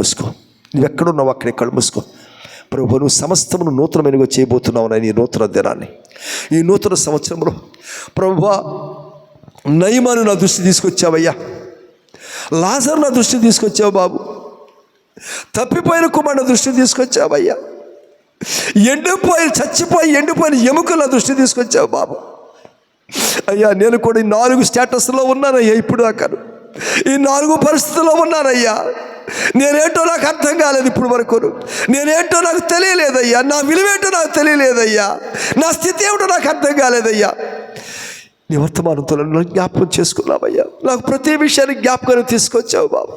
మూసుకో. నువ్వెక్కడున్నావు అక్కడే కళ్ళు మూసుకో. ప్రభు, నువ్వు సమస్తమును నూతనమైనగా చేయబోతున్నావు నాయన. ఈ నూతన దినాన్ని, ఈ నూతన సంవత్సరంలో ప్రభువా, నయమాను నా దృష్టి తీసుకొచ్చావయ్యా, లాజరు నా దృష్టి తీసుకొచ్చావు బాబు, తప్పిపోయిన కుమారుడు దృష్టి తీసుకొచ్చావయ్యా, చచ్చిపోయి ఎండిపోయిన ఎముకలు నా దృష్టి తీసుకొచ్చావు బాబు. అయ్యా, నేను కూడా ఈ 4 స్టేటస్లో ఉన్నానయ్యా. ఇప్పుడు దాకా ఈ 4 పరిస్థితుల్లో ఉన్నానయ్యా. నేనేంటో నాకు అర్థం కాలేదు, ఇప్పుడు వరకు నేనేంటో నాకు తెలియలేదయ్యా, నా విలువేంటో నాకు తెలియలేదయ్యా, నా స్థితి ఏమిటో నాకు అర్థం కాలేదయ్యా. నీ వర్తమానంతో నన్ను జ్ఞాపకం చేసుకున్నావయ్యా. నాకు ప్రతి విషయాన్ని జ్ఞాపకం తీసుకొచ్చావు బాబు,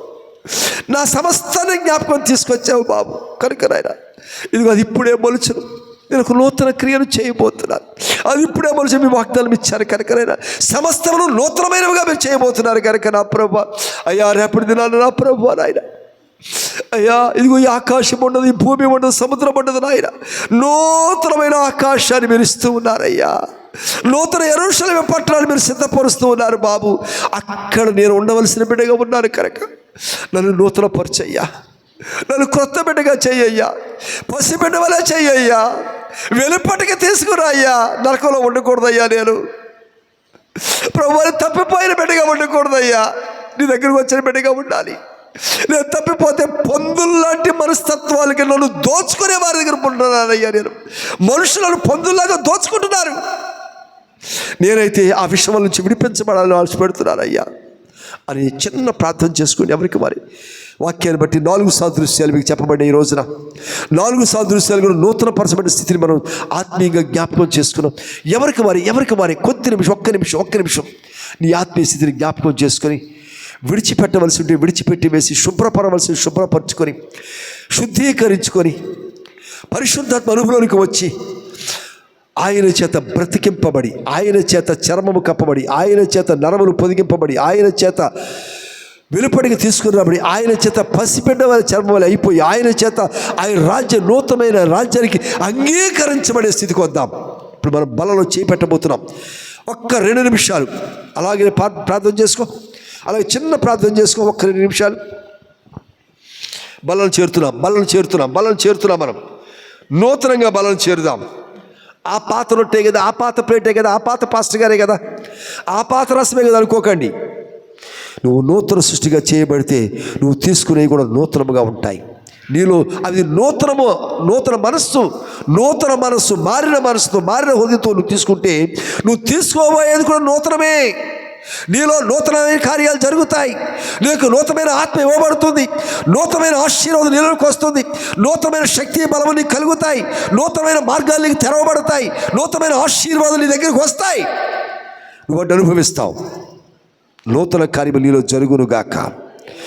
నా సమస్తాన్ని జ్ఞాపకం తీసుకొచ్చావు బాబు. కనుక నాయన, ఇదిగో అది ఇప్పుడే మొలుచును, నేను ఒక నూతన క్రియను చేయబోతున్నాను. అది ఇప్పుడే మనిషి మీ వాగ్దానం ఇచ్చారు కనుకనైనా సమస్తమును నూతనమైనవిగా మీరు చేయబోతున్నారు కనుక నా ప్రభు అయ్యా, రేపటి దినాలు నా ప్రభు నాయన, అయ్యా ఇదిగో ఈ ఆకాశం ఉండదు, ఈ భూమి ఉండదు, సముద్రం ఉండదు నాయన. నూతనమైన ఆకాశాన్ని మీరు ఇస్తూ ఉన్నారయ్యా. నూతన యెరూషలేము పట్టణాన్ని మీరు సిద్ధపరుస్తూ ఉన్నారు బాబు. అక్కడ నేను ఉండవలసిన బిడ్డగా ఉన్నాను కనుక నన్ను నూతన పరచయ్యా, నన్ను కొత్త బిడ్డగా చెయ్యయ్యా, పసిబిడ్డ వలె చెయ్యయ్యా, వెలుపటికి తీసుకురాయ్యా. నరకంలో ఉండకూడదయ్యా, నేను ప్రభువుని తప్పిపోయిన బిడ్డగా ఉండకూడదయ్యా, నీ దగ్గరకు వచ్చిన బిడ్డగా ఉండాలి. నేను తప్పిపోతే పొందుల్లాంటి మనస్తత్వాలకి నన్ను దోచుకునే వారి దగ్గర ఉంటున్నానయ్యా. నేను మనుషులను పొందుల్లాగా దోచుకుంటున్నారు, నేనైతే ఆ విషయం నుంచి విడిపించబడాలని ఆశపెడుతున్నానయ్యా అని చిన్న ప్రార్థన చేసుకుని ఎవరికి వారి వాక్యాన్ని బట్టి 4 సాదృశ్యాలు మీకు చెప్పబడిన ఈ రోజున 4 సాదృశ్యాలు కూడా నూతన పరచబడిన స్థితిని మనం ఆత్మీయంగా జ్ఞాపకం చేసుకున్నాం. ఎవరికి వారి ఒక్క నిమిషం నీ ఆత్మీయ స్థితిని జ్ఞాపకం చేసుకొని విడిచిపెట్టవలసి ఉంటే విడిచిపెట్టి వేసి శుభ్రపరవలసి శుభ్రపరచుకొని శుద్ధీకరించుకొని పరిశుద్ధాత్మ అనుభవానికి వచ్చి ఆయన చేత బ్రతికింపబడి, ఆయన చేత చర్మము కప్పబడి, ఆయన చేత నరములు పొదిగింపబడి, ఆయన చేత వెలుపడికి తీసుకుని రాబడి, ఆయన చేత పసిబిడ్డ వారి చర్మం వల్ల అయిపోయి, ఆయన చేత ఆయన నూతనమైన రాజ్యానికి అంగీకరించబడే స్థితికి వద్దాం. ఇప్పుడు మనం బలలో చేపెట్టబోతున్నాం. ఒక్క 2 నిమిషాలు అలాగే ప్రార్థన చేసుకో, అలాగే చిన్న ప్రార్థన చేసుకో. ఒక్క 2 నిమిషాలు బలను చేరుతున్నాం. మనం నూతనంగా బలను చేరుదాం. ఆ పాత రొట్టే కదా, ఆ పాత ప్లేటే కదా, ఆ పాత పాస్టర్ గారే కదా, ఆ పాత రసమే కదా అనుకోకండి. నువ్వు నూతన సృష్టిగా చేయబడితే నువ్వు తీసుకునేవి కూడా నూతనముగా ఉంటాయి. నీలో అది నూతన మనస్సు మారిన మనస్సుతో, మారిన హృదయంతో నువ్వు తీసుకుంటే నువ్వు తీసుకోబోయేది కూడా నూతనమే. నీలో నూతనమైన కార్యాలు జరుగుతాయి. నీకు నూతనమైన ఆత్మ ఇవ్వబడుతుంది, నూతనమైన ఆశీర్వాదం నీలోకి వస్తుంది, నూతనమైన శక్తి బలము నీకు కలుగుతాయి, నూతనమైన మార్గాలు నీకు తెరవబడతాయి, నూతనమైన ఆశీర్వాదాలు నీ దగ్గరికి వస్తాయి. నువ్వు అనుభవిస్తావు. నూతన కార్యము నీలో జరుగునుగాక.